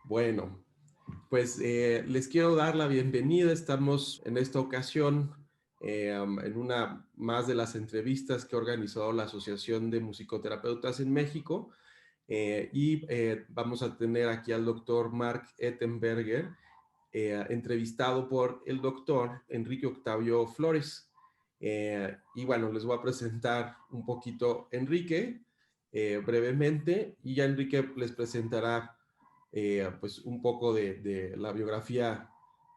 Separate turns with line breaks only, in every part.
Bueno, pues les quiero dar la bienvenida. Estamos en esta ocasión en una más de las entrevistas que ha organizado la Asociación de Musicoterapeutas en México. Vamos a tener aquí al doctor Mark Ettenberger, entrevistado por el doctor Enrique Octavio Flores. Y bueno, les voy a presentar un poquito a Enrique brevemente, y ya Enrique les presentará pues un poco de la biografía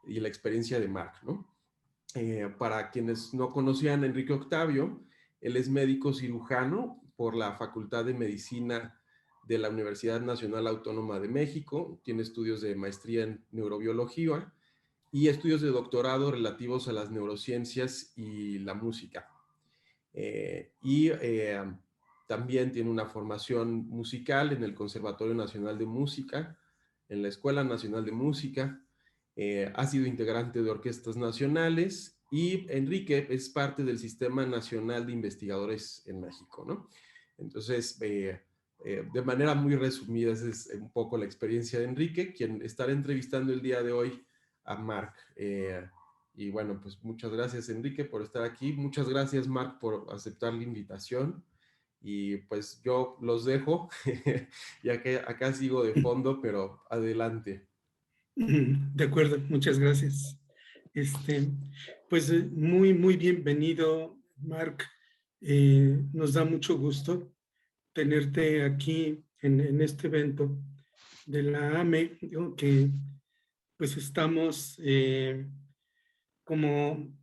y la experiencia de Mark, ¿no? Para quienes no conocían a Enrique Octavio, él es médico cirujano por la Facultad de Medicina de la Universidad Nacional Autónoma de México, tiene estudios de maestría en neurobiología y estudios de doctorado relativos a las neurociencias y la música. Eh, y eh, También tiene una formación musical en el Conservatorio Nacional de Música, en la Escuela Nacional de Música. Ha sido integrante de orquestas nacionales, y Enrique es parte del Sistema Nacional de Investigadores en México, ¿no? Entonces, de manera muy resumida, esa es un poco la experiencia de Enrique, quien estará entrevistando el día de hoy a Mark. Y bueno, pues muchas gracias, Enrique, por estar aquí. Muchas gracias, Mark, por aceptar la invitación. Y pues yo los dejo, ya que acá sigo de fondo, pero adelante.
De acuerdo, muchas gracias. Este, pues muy bienvenido, Marc. Nos da mucho gusto tenerte aquí en este evento de la AME, ¿no? Que pues estamos como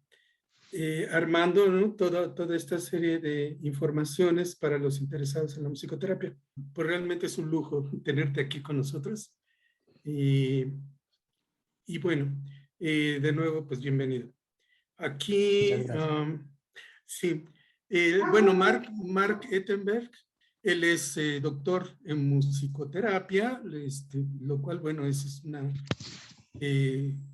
armando, ¿no? Toda esta serie de informaciones para los interesados en la musicoterapia. Pues realmente es un lujo tenerte aquí con nosotros. Y, y bueno, de nuevo, pues bienvenido. Aquí, sí. Bueno, Mark Ettenberg, él es doctor en musicoterapia, lo cual, bueno, es una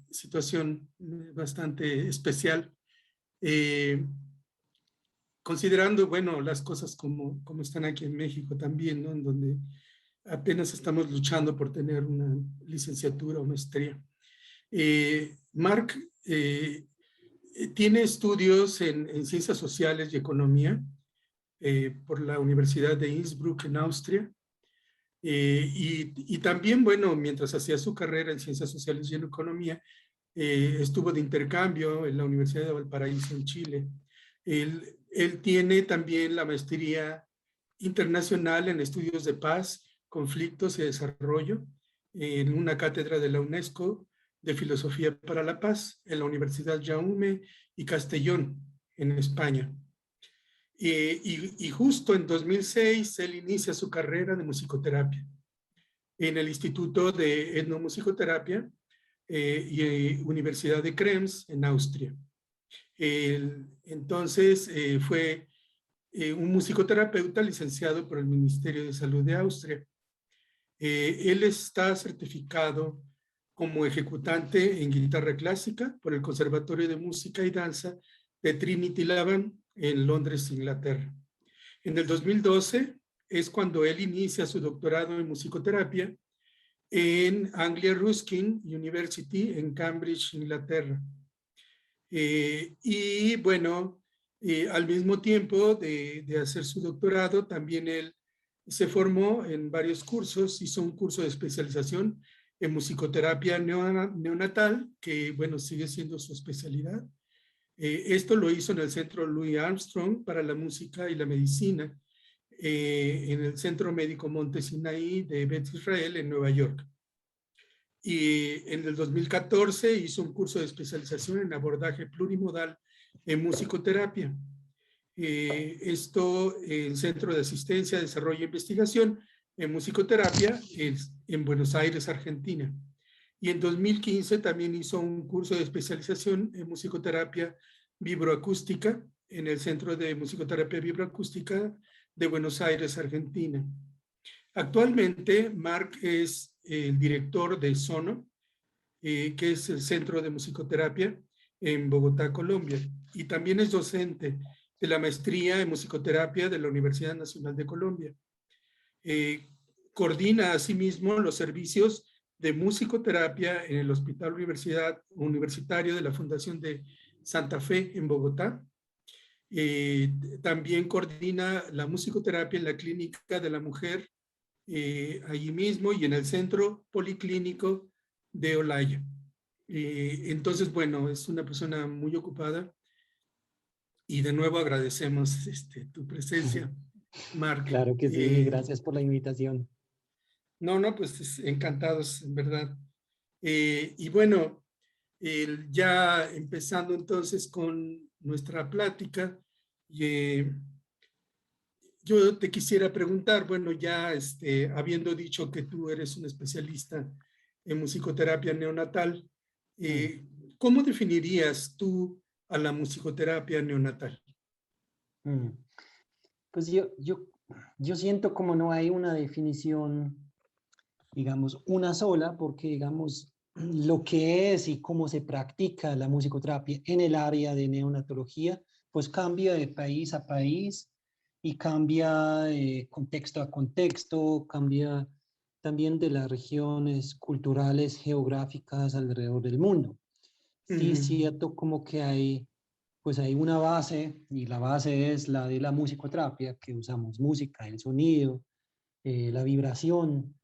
situación bastante especial. Considerando, bueno, las cosas como están aquí en México también, ¿no? En donde apenas estamos luchando por tener una licenciatura o maestría. Mark tiene estudios en ciencias sociales y economía por la Universidad de Innsbruck en Austria. Y también, bueno, mientras hacía su carrera en ciencias sociales y en economía, estuvo de intercambio en la Universidad de Valparaíso en Chile. Él tiene también la maestría internacional en estudios de paz, conflictos y desarrollo en una cátedra de la UNESCO de Filosofía para la Paz en la Universidad Jaume y Castellón en España. Y justo en 2006 él inicia su carrera de musicoterapia en el Instituto de Etnomusicoterapia y Universidad de Krems en Austria. Entonces fue un musicoterapeuta licenciado por el Ministerio de Salud de Austria. Él está certificado como ejecutante en guitarra clásica por el Conservatorio de Música y Danza de Trinity Laban en Londres, Inglaterra. En el 2012 es cuando él inicia su doctorado en musicoterapia en Anglia Ruskin University en Cambridge, Inglaterra. Y bueno, al mismo tiempo de hacer su doctorado, también él se formó en varios cursos, hizo un curso de especialización en musicoterapia neonatal, que bueno, sigue siendo su especialidad. Esto lo hizo en el Centro Louis Armstrong para la Música y la Medicina, en el Centro Médico Monte Sinaí de Beth Israel en Nueva York. Y en el 2014 hizo un curso de especialización en abordaje plurimodal en musicoterapia. El Centro de Asistencia, Desarrollo e Investigación en Musicoterapia en Buenos Aires, Argentina. Y en 2015 también hizo un curso de especialización en musicoterapia vibroacústica en el Centro de Musicoterapia Vibroacústica de Buenos Aires, Argentina. Actualmente, Mark es el director de Sono, que es el Centro de Musicoterapia en Bogotá, Colombia. Y también es docente de la maestría en musicoterapia de la Universidad Nacional de Colombia. Coordina asimismo los servicios de musicoterapia en el Hospital Universitario de la Fundación de Santa Fe en Bogotá. También coordina la musicoterapia en la Clínica de la Mujer, allí mismo, y en el Centro Policlínico de Olaya. Entonces, bueno, es una persona muy ocupada y de nuevo agradecemos tu presencia, Marc.
Claro que sí, gracias por la invitación.
No, pues encantados, en verdad. Y bueno, ya empezando entonces con nuestra plática, yo te quisiera preguntar, bueno, ya habiendo dicho que tú eres un especialista en musicoterapia neonatal, ¿cómo definirías tú a la musicoterapia neonatal?
Pues yo siento como no hay una definición, digamos, una sola, porque, digamos, lo que es y cómo se practica la musicoterapia en el área de neonatología, pues cambia de país a país y cambia de contexto a contexto, cambia también de las regiones culturales, geográficas alrededor del mundo. Sí, es cierto como que pues hay una base, y la base es la de la musicoterapia, que usamos música, el sonido, la vibración,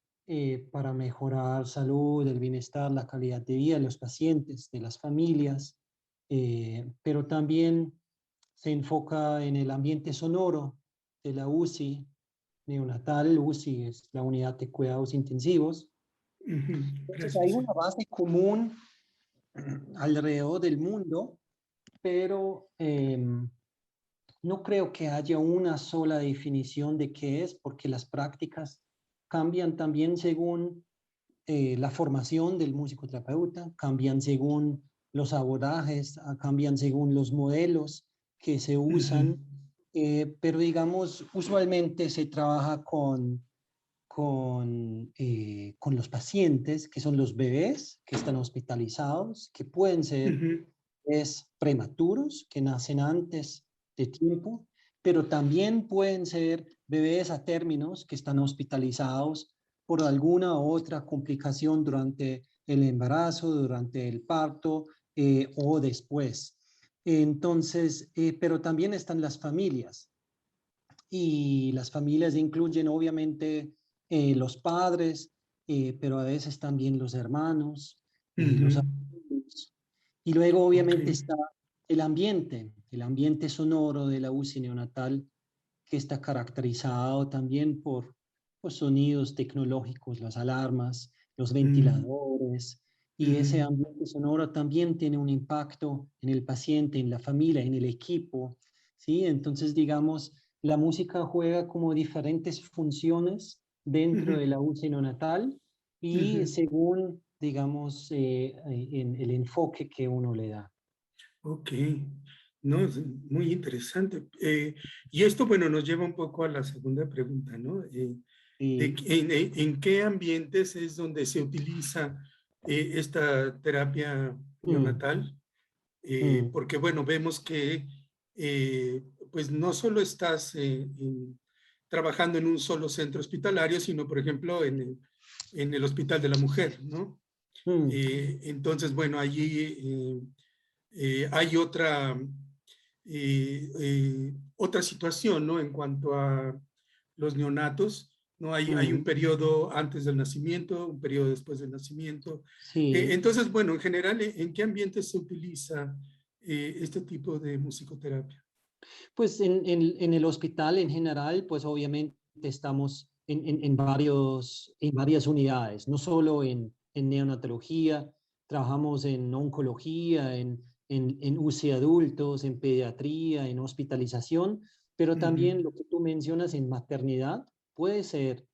para mejorar salud, el bienestar, la calidad de vida de los pacientes, de las familias, pero también se enfoca en el ambiente sonoro de la UCI neonatal. UCI es la unidad de cuidados intensivos. Entonces hay una base común alrededor del mundo, pero no creo que haya una sola definición de qué es, porque las prácticas cambian también según la formación del musicoterapeuta, cambian según los abordajes, cambian según los modelos que se usan, pero digamos, usualmente se trabaja con los pacientes, que son los bebés que están hospitalizados, que pueden ser prematuros, que nacen antes de tiempo, pero también pueden ser bebés a términos que están hospitalizados por alguna u otra complicación durante el embarazo, durante el parto o después. Entonces, pero también están las familias, y las familias incluyen obviamente los padres, pero a veces también los hermanos, los amigos. Y luego obviamente está el ambiente sonoro de la UCI neonatal, que está caracterizado también por los sonidos tecnológicos, las alarmas, los ventiladores, y ese ambiente sonoro también tiene un impacto en el paciente, en la familia, en el equipo, ¿sí? Entonces, digamos, la música juega como diferentes funciones dentro de la UCI neonatal y según, digamos, en el enfoque que uno le da.
Ok, no, es muy interesante. Y esto, bueno, nos lleva un poco a la segunda pregunta, ¿no? ¿En qué ambientes es donde se utiliza esta terapia neonatal? Porque, bueno, vemos que, pues, no solo estás trabajando en un solo centro hospitalario, sino, por ejemplo, en el Hospital de la Mujer, ¿no? Entonces, bueno, allí hay otra situación, ¿no? En cuanto a los neonatos, ¿no? Hay un periodo antes del nacimiento, un periodo después del nacimiento.
Sí.
Entonces, bueno, en general, ¿en qué ambiente se utiliza este tipo de musicoterapia?
Pues en el hospital en general, pues obviamente estamos en varias unidades, no solo en neonatología, trabajamos en oncología, en UCI adultos, en pediatría, en hospitalización, pero también lo que tú mencionas en maternidad puede ser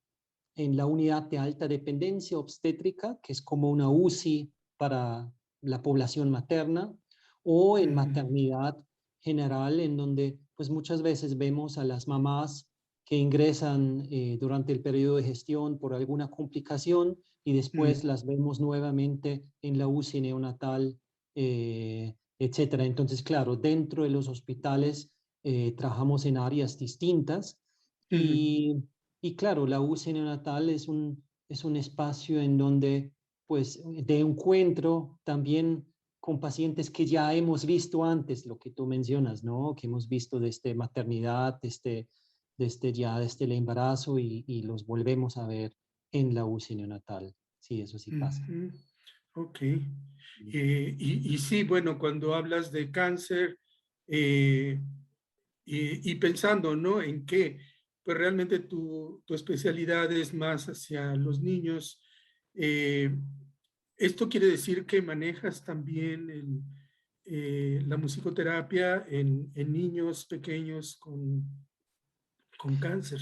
en la unidad de alta dependencia obstétrica, que es como una UCI para la población materna, o en maternidad general, en donde pues muchas veces vemos a las mamás que ingresan durante el periodo de gestión por alguna complicación y después las vemos nuevamente en la UCI neonatal, etcétera. Entonces, claro, dentro de los hospitales trabajamos en áreas distintas y claro, la UCI neonatal es un espacio en donde pues, de encuentro también con pacientes que ya hemos visto antes, lo que tú mencionas, ¿no? Que hemos visto desde maternidad, desde el embarazo y los volvemos a ver en la UCI neonatal. Sí, eso sí pasa.
Ujú. Ok. Y sí, bueno, cuando hablas de cáncer eh, y pensando, ¿no? En que, pues realmente tu especialidad es más hacia los niños. Esto quiere decir que manejas también la musicoterapia en niños pequeños con cáncer.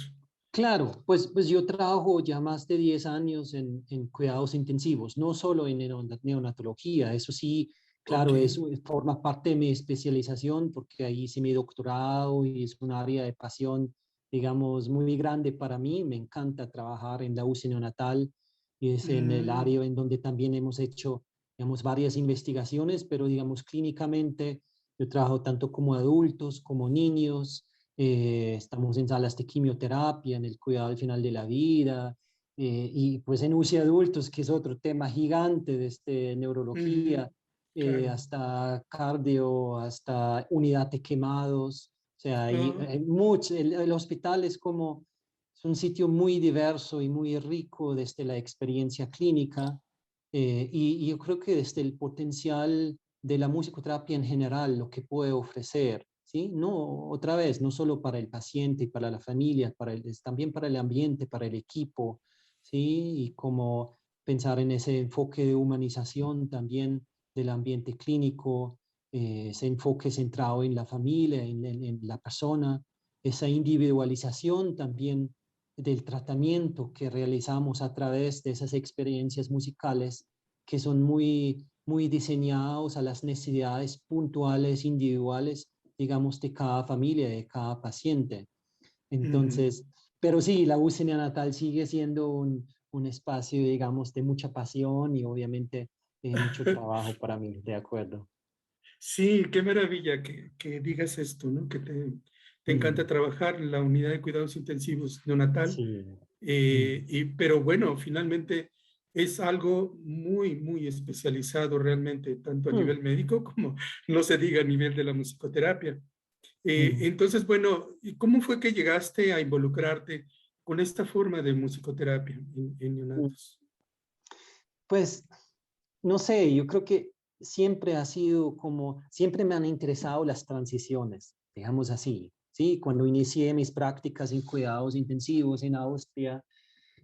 Claro, pues yo trabajo ya más de 10 años en cuidados intensivos, no solo en neonatología, eso sí,
Ok.
claro, eso forma parte de mi especialización porque ahí hice mi doctorado y es un área de pasión, digamos, muy grande para mí. Me encanta trabajar en la UCI neonatal y es en el
Mm,
área en donde también hemos hecho, digamos, varias investigaciones, pero digamos, clínicamente yo trabajo tanto como adultos, como niños. Estamos en salas de quimioterapia, en el cuidado al final de la vida, y pues en UCI adultos, que es otro tema gigante desde neurología,
claro.
hasta cardio, hasta unidad de quemados. O sea,
Ah,
hay mucho, el hospital es un sitio muy diverso y muy rico desde la experiencia clínica, y yo creo que desde el potencial de la musicoterapia en general, lo que puede ofrecer, ¿sí? No, otra vez, no solo para el paciente y para la familia, también para el ambiente, para el equipo, ¿sí? Y como pensar en ese enfoque de humanización también del ambiente clínico, ese enfoque centrado en la familia, en la persona, esa individualización también del tratamiento que realizamos a través de esas experiencias musicales que son muy diseñados a las necesidades puntuales, individuales, digamos, de cada familia, de cada paciente.
ujú.
Entonces, pero sí, la UCI neonatal sigue siendo un espacio, digamos, de mucha pasión y obviamente mucho trabajo para mí, de acuerdo.
Sí, qué maravilla que digas esto, ¿no? Que te encanta
Mm,
trabajar en la unidad de cuidados intensivos neonatal.
sí. Mm,
Pero bueno, finalmente es algo muy, muy especializado realmente, tanto a
mm,
nivel médico como no se diga a nivel de la musicoterapia.
mm.
Entonces, bueno, ¿y cómo fue que llegaste a involucrarte con esta forma de musicoterapia en
Mm.
neonatos?
Pues, no sé, yo creo que siempre ha sido como, siempre me han interesado las transiciones, digamos así, ¿sí? Cuando inicié mis prácticas en cuidados intensivos en Austria,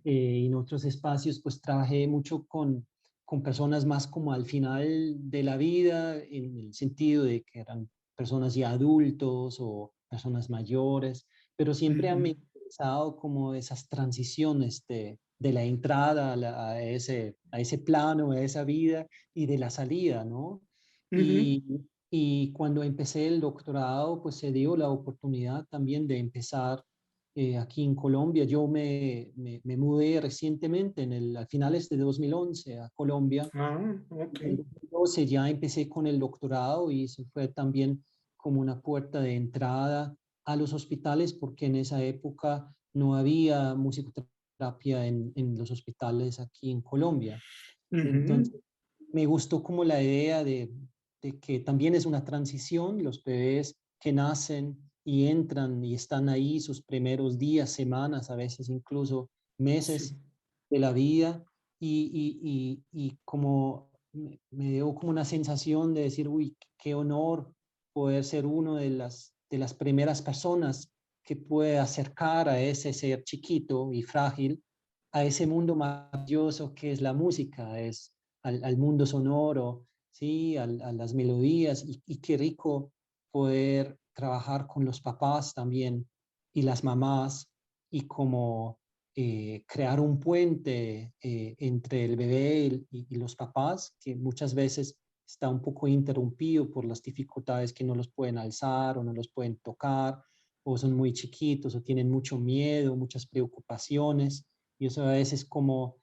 y en otros espacios, pues trabajé mucho con personas más como al final de la vida, en el sentido de que eran personas ya adultos o personas mayores, pero siempre
Ujú,
me ha interesado como esas transiciones de la entrada a ese plano, a esa vida y de la salida, ¿no?
ujú.
Y, y cuando empecé el doctorado, pues se dio la oportunidad también de empezar aquí en Colombia. Yo me mudé recientemente, a finales de 2011 a Colombia.
Ah, ok.
En 2012 ya empecé con el doctorado y eso fue también como una puerta de entrada a los hospitales porque en esa época no había musicoterapia en los hospitales aquí en Colombia.
Ujú.
Entonces, me gustó como la idea de que también es una transición, los bebés que nacen y entran y están ahí sus primeros días, semanas, a veces incluso
Sí.
meses de la vida y como me dio como una sensación de decir, uy, qué honor poder ser uno de las primeras personas que puede acercar a ese ser chiquito y frágil a ese mundo maravilloso que es la música, es al mundo sonoro, ¿sí? A las melodías y qué rico poder trabajar con los papás también y las mamás y como crear un puente entre el bebé y los papás, que muchas veces está un poco interrumpido por las dificultades que no los pueden alzar o no los pueden tocar, o son muy chiquitos o tienen mucho miedo, muchas preocupaciones, y eso a veces como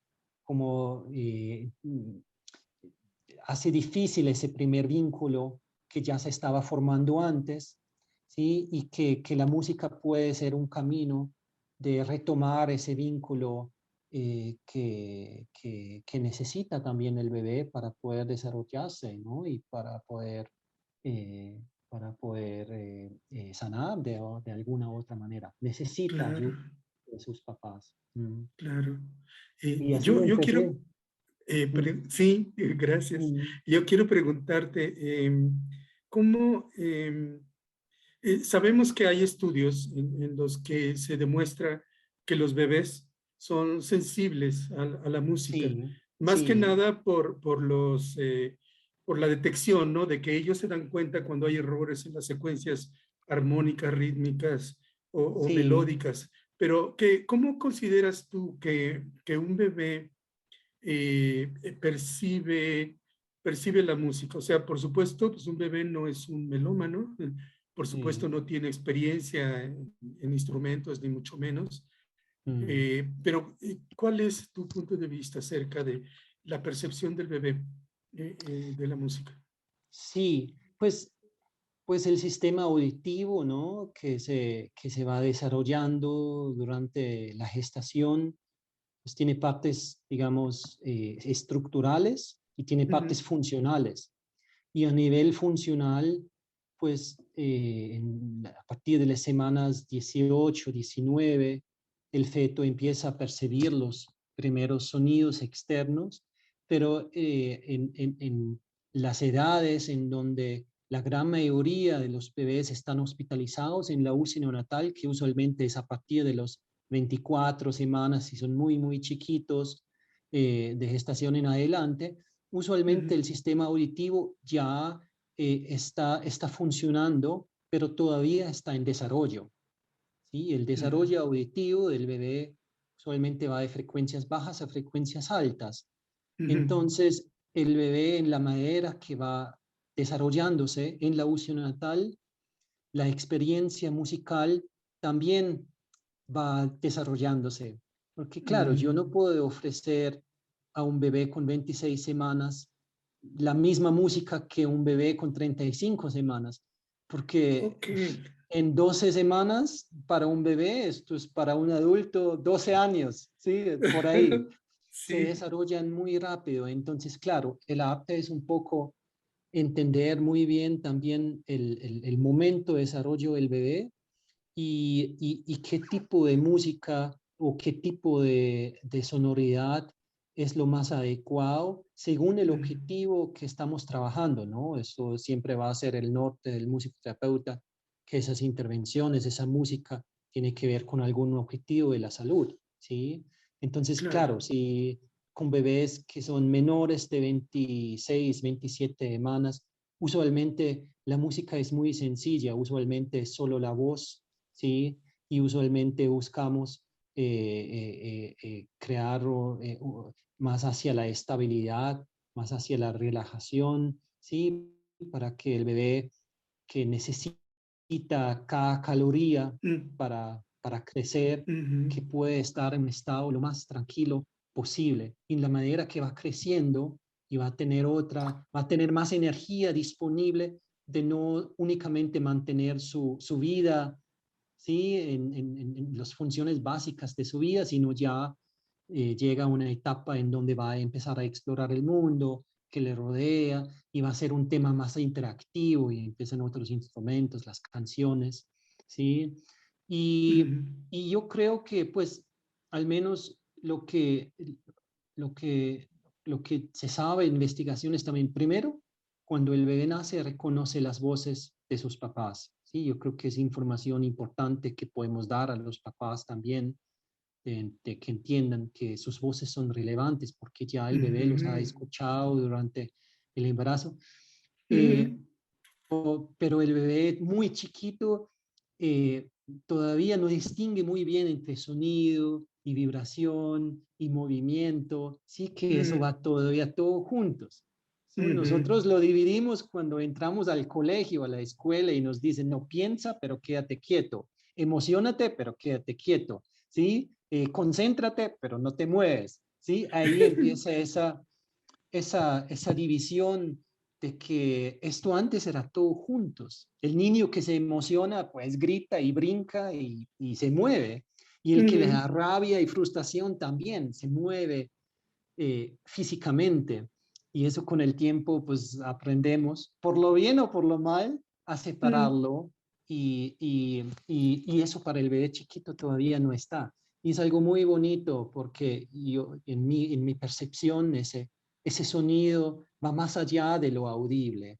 hace difícil ese primer vínculo que ya se estaba formando antes, ¿sí? Y que la música puede ser un camino de retomar ese vínculo que necesita también el bebé para poder desarrollarse, ¿no? Y para poder sanar de alguna u otra manera. Necesita
Claro,
ayuda de sus papás. Mm.
claro.
Y así
Yo
empecé.
quiero,
Mm,
sí, gracias.
mm,
Yo quiero preguntarte, ¿cómo sabemos que hay estudios en los que se demuestra que los bebés son sensibles a la música,
sí,
más que
sí,
nada por la detección, ¿no? De que ellos se dan cuenta cuando hay errores en las secuencias armónicas, rítmicas o
sí,
melódicas. Pero ¿cómo consideras tú que un bebé percibe la música? O sea, por supuesto, pues un bebé no es un melómano, por supuesto
sí.
no tiene experiencia en instrumentos, ni mucho menos.
Mm.
Pero, ¿cuál es tu punto de vista acerca de la percepción del bebé de la música?
Sí, pues el sistema auditivo, ¿no? Que se va desarrollando durante la gestación, pues tiene partes, digamos, estructurales y tiene
Ujú,
partes funcionales. Y a nivel funcional, pues a partir de las semanas 18, 19, el feto empieza a percibir los primeros sonidos externos, pero en las edades en donde la gran mayoría de los bebés están hospitalizados en la UCI neonatal, que usualmente es a partir de los 24 semanas, si son muy, muy chiquitos, de gestación en adelante, usualmente
ujú,
el sistema auditivo ya está funcionando, pero todavía está en desarrollo. ¿Sí? El
ujú,
desarrollo auditivo del bebé usualmente va de frecuencias bajas a frecuencias altas.
ujú,
Entonces, el bebé en la manera que va desarrollándose en la UCI neonatal, la experiencia musical también va desarrollándose. Porque claro, yo
ujú.
no puedo ofrecer a un bebé con 26 semanas la misma música que un bebé con 35 semanas, porque
Ok,
en 12 semanas para un bebé, esto es para un adulto 12 años, ¿sí? Por ahí se
sí.
desarrollan muy rápido. Entonces, claro, el arte es un poco entender muy bien también el momento de desarrollo del bebé y qué tipo de música o qué tipo de sonoridad es lo más adecuado según el
Ujú,
objetivo que estamos trabajando, ¿no? Eso siempre va a ser el norte del musicoterapeuta, que esas intervenciones, esa música tiene que ver con algún objetivo de la salud, ¿sí? Entonces,
claro.
claro, si con bebés que son menores de 26, 27 semanas, usualmente la música es muy sencilla, usualmente es solo la voz, ¿sí? Y usualmente buscamos crear más hacia la estabilidad, más hacia la relajación, ¿sí? Para que el bebé que necesita cada caloría
Mm,
para crecer,
ujú,
que puede estar en un estado lo más tranquilo posible. Y en la manera que va creciendo y va a tener más energía disponible de no únicamente mantener su vida, ¿sí? En las funciones básicas de su vida, sino ya llega a una etapa en donde va a empezar a explorar el mundo que le rodea y va a ser un tema más interactivo y empiezan otros instrumentos, las canciones, ¿sí? Y,
ujú.
y yo creo que pues al menos lo que, lo que se sabe en investigaciones también, primero, cuando el bebé nace reconoce las voces de sus papás, ¿sí? Yo creo que es información importante que podemos dar a los papás también de que entiendan que sus voces son relevantes porque ya el bebé los ha
Ujú,
escuchado durante el embarazo. Eh,
ujú,
pero el bebé muy chiquito eh, todavía no distingue muy bien entre sonido y vibración y movimiento, sí que eso
ujú,
va todavía todo juntos. ¿Sí?
ujú,
Nosotros lo dividimos cuando entramos al colegio, a la escuela y nos dicen, no piensa, pero quédate quieto, emocionate, pero quédate quieto, ¿sí? Concéntrate, pero no te mueves, ¿sí? Ahí empieza esa división de que esto antes era todo juntos. El niño que se emociona, pues grita y brinca y se mueve. Y el que le da rabia y frustración también se mueve físicamente. Y eso con el tiempo, pues aprendemos, por lo bien o por lo mal, a separarlo. Y eso para el bebé chiquito todavía no está. Y es algo muy bonito porque yo, en mi percepción, ese sonido va más allá de lo audible,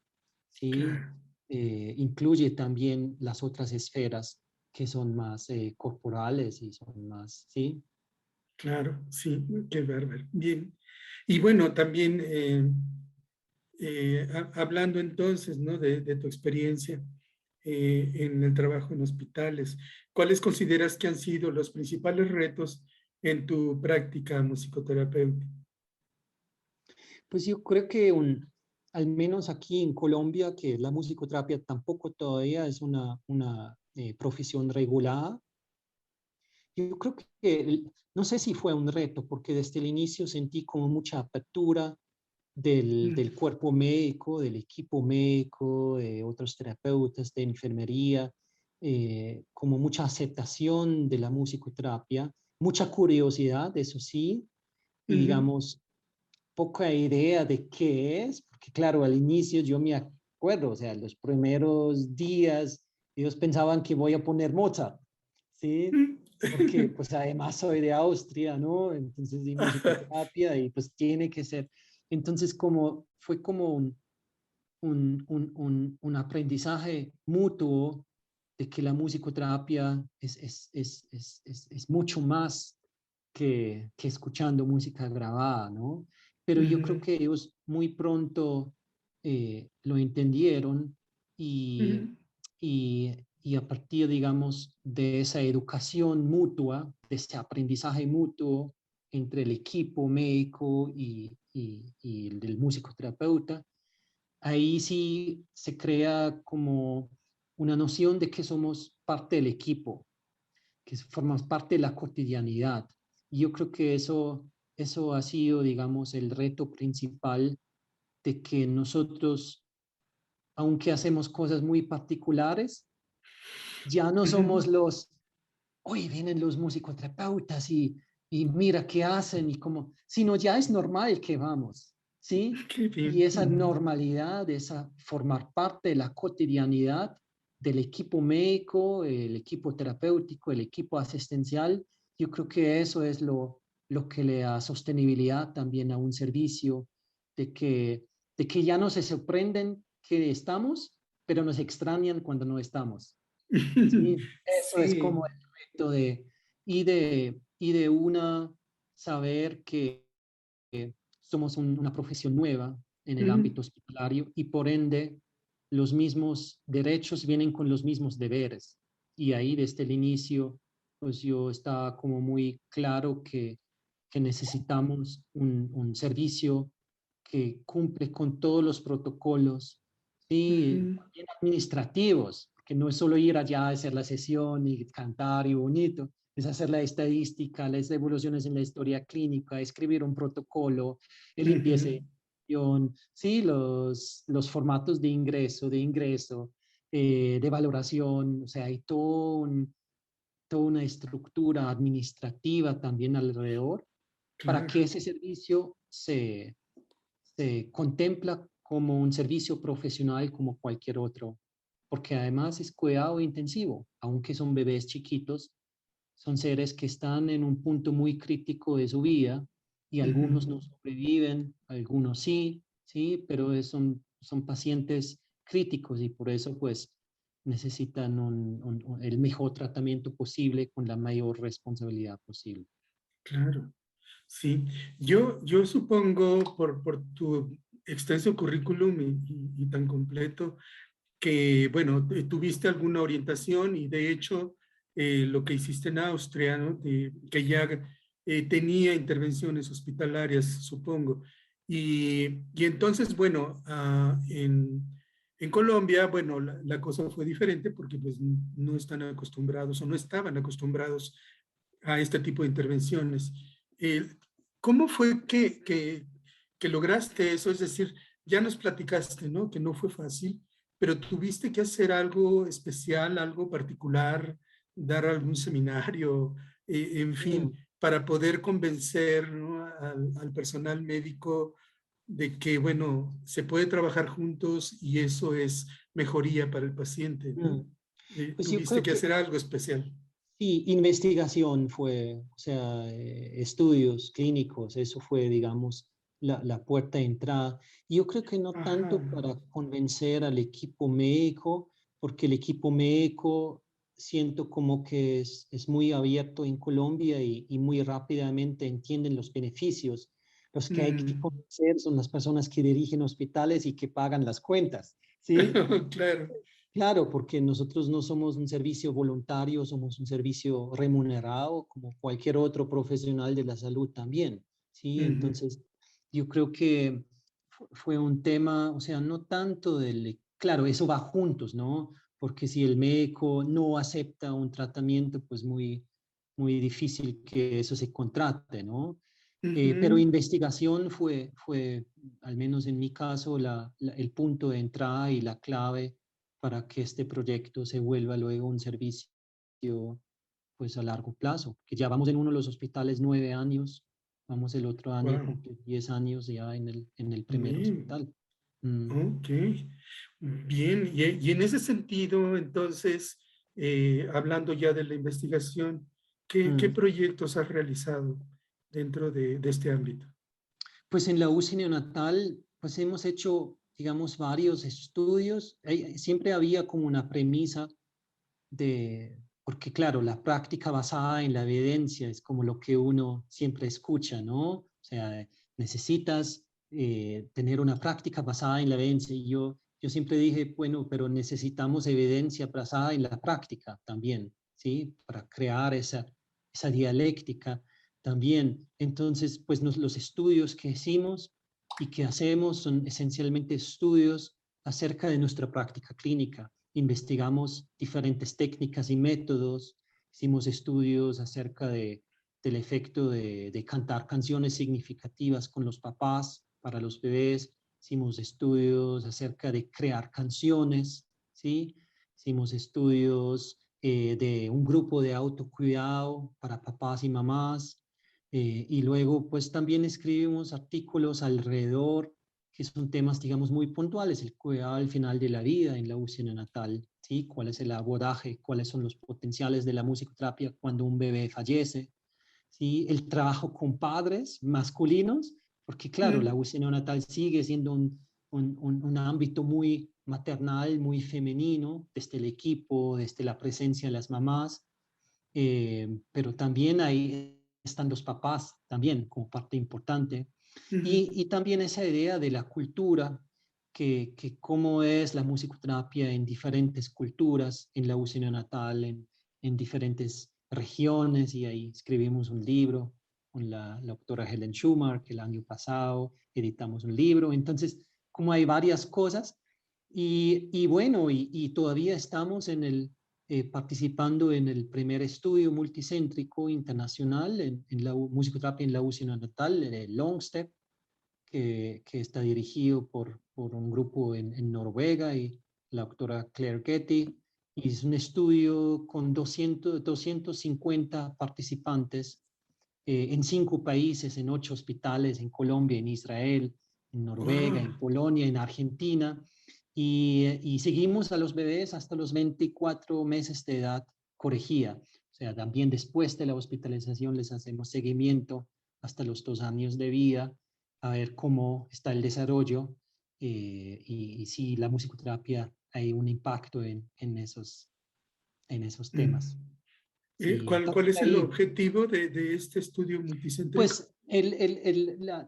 ¿sí?
Claro,
Incluye también las otras esferas que son más corporales y son más, ¿sí?
claro, sí, qué bárbaro. Bien. Y bueno, también hablando entonces, ¿no? De tu experiencia en el trabajo en hospitales, ¿cuáles consideras que han sido los principales retos en tu práctica musicoterapéutica?
Pues yo creo que al menos aquí en Colombia, que la musicoterapia tampoco todavía es una profesión regulada, yo creo que, no sé si fue un reto, porque desde el inicio sentí como mucha apertura del cuerpo médico, del equipo médico, de otros terapeutas, de enfermería, como mucha aceptación de la musicoterapia, mucha curiosidad, eso sí, y
Ujú.
digamos, poca idea de qué es, porque claro, al inicio yo me acuerdo, o sea, los primeros días ellos pensaban que voy a poner Mozart, ¿sí? Porque pues además soy de Austria, ¿no? Entonces di musicoterapia y pues tiene que ser. Entonces como fue como un aprendizaje mutuo de que la musicoterapia es mucho más que escuchando música grabada, ¿no? Pero yo creo
Ujú,
que ellos muy pronto lo entendieron y,
ujú,
y a partir, digamos, de esa educación mutua, de ese aprendizaje mutuo entre el equipo médico y el del musicoterapeuta, ahí sí se crea como una noción de que somos parte del equipo, que formamos parte de la cotidianidad. Y yo creo que eso ha sido, digamos, el reto principal de que nosotros, aunque hacemos cosas muy particulares, ya no
ujú.
somos hoy vienen los musicoterapeutas y mira qué hacen y como, sino ya es normal que vamos, ¿sí?
Qué
Y
bien.
esa normalidad, esa formar parte de la cotidianidad del equipo médico, el equipo terapéutico, el equipo asistencial, yo creo que eso es lo que le da sostenibilidad también a un servicio, de que, de que ya no se sorprenden que estamos, pero nos extrañan cuando no estamos. Sí, eso es
Sí.
como el reto y de una saber que somos una profesión nueva en el
Ujú,
ámbito hospitalario y por ende los mismos derechos vienen con los mismos deberes. Y ahí desde el inicio, pues yo estaba como muy claro que necesitamos un servicio que cumple con todos los protocolos, sí,
ujú,
también administrativos, que no es solo ir allá a hacer la sesión y cantar y bonito, es hacer la estadística, las evoluciones en la historia clínica, escribir un protocolo, el limpieza,
ujú.
sí, los formatos de ingreso, de valoración, o sea, hay toda una estructura administrativa también alrededor para
Claro.
que ese servicio se contempla como un servicio profesional como cualquier otro, porque además es cuidado intensivo, aunque son bebés chiquitos, son seres que están en un punto muy crítico de su vida y algunos
Ujú.
no sobreviven, algunos sí, sí, pero son pacientes críticos y por eso pues necesitan el mejor tratamiento posible con la mayor responsabilidad posible.
Claro. Sí, yo supongo por tu extenso currículum y tan completo que, bueno, tuviste alguna orientación y de hecho lo que hiciste en Austria, ¿no? Que ya tenía intervenciones hospitalarias, supongo. Y entonces, bueno, en Colombia, bueno, la cosa fue diferente porque pues no están acostumbrados o no estaban acostumbrados a este tipo de intervenciones. Eh, ¿Cómo fue que lograste eso? Es decir, ya nos platicaste, ¿no? Que no fue fácil, pero tuviste que hacer algo especial, algo particular, dar algún seminario, en fin, para poder convencer, ¿no?, al personal médico de que, bueno, se puede trabajar juntos y eso es mejoría para el paciente, ¿no?
Pues yo
Tuviste
creo
que
que
hacer algo especial.
sí, investigación fue, o sea, estudios clínicos, eso fue, digamos, la puerta de entrada. Y yo creo que no tanto
Ajá.
para convencer al equipo médico, porque el equipo médico siento como que es muy abierto en Colombia y muy rápidamente entienden los beneficios. Los que hay que
Mm.
convencer son las personas que dirigen hospitales y que pagan las cuentas, ¿sí?
Claro.
Claro, porque nosotros no somos un servicio voluntario, somos un servicio remunerado como cualquier otro profesional de la salud también, ¿sí?
Ujú.
Entonces, yo creo que fue un tema, o sea, no tanto claro, eso va juntos, ¿no? Porque si el médico no acepta un tratamiento, pues muy difícil que eso se contrate, ¿no? Pero
Ujú.
investigación fue, al menos en mi caso, el punto de entrada y la clave para que este proyecto se vuelva luego un servicio pues a largo plazo, que ya vamos en uno de los hospitales 9 años, vamos el otro año a
Wow.
cumplir 10 años ya en el primer
Bien.
hospital. Mm,
Ok. Bien. Y en ese sentido, entonces, hablando ya de la investigación, ¿qué
mm.
proyectos has realizado dentro de este ámbito?
Pues en la UCI neonatal, pues hemos hecho, digamos, varios estudios. Siempre había como una premisa porque claro, la práctica basada en la evidencia es como lo que uno siempre escucha, ¿no? O sea, necesitas tener una práctica basada en la evidencia. Y yo siempre dije, bueno, pero necesitamos evidencia basada en la práctica también, ¿sí? Para crear esa dialéctica también. Entonces, pues los estudios que hicimos y que hacemos son esencialmente estudios acerca de nuestra práctica clínica. Investigamos diferentes técnicas y métodos, hicimos estudios acerca del efecto de cantar canciones significativas con los papás para los bebés, hicimos estudios acerca de crear canciones, ¿sí? Hicimos estudios de un grupo de autocuidado para papás y mamás, y luego pues también escribimos artículos alrededor que son temas, digamos, muy puntuales, el cuidado al final de la vida en la UCI neonatal, ¿sí? ¿Cuál es el abordaje? ¿Cuáles son los potenciales de la musicoterapia cuando un bebé fallece? ¿Sí? El trabajo con padres masculinos, porque claro, la
Mm.
UCI neonatal sigue siendo un ámbito muy maternal, muy femenino, desde el equipo, desde la presencia de las mamás, pero también ahí están los papás, también como parte importante.
Ujú.
Y también esa idea de la cultura, que cómo es la musicoterapia en diferentes culturas, en la UCI neonatal, en diferentes regiones, y ahí escribimos un libro con la doctora Helen Schumer, que el año pasado editamos un libro. Entonces, como hay varias cosas, y bueno, y todavía estamos participando en el primer estudio multicéntrico internacional en la musicoterapia en la UCI neonatal, el LONGSTEP, que está dirigido por un grupo en Noruega y la doctora Claire Getty. Y es un estudio con 250 participantes en 5 países, en 8 hospitales, en Colombia, en Israel, en Noruega,
Wow.
en Polonia, en Argentina. Y seguimos a los bebés hasta los 24 meses de edad corregida. O sea, también después de la hospitalización les hacemos seguimiento hasta los 2 años de vida, a ver cómo está el desarrollo y si la musicoterapia hay un impacto en esos
Mm.
temas. Sí,
¿Cuál
entonces
es el
ahí,
objetivo de este estudio multicéntrico?
pues,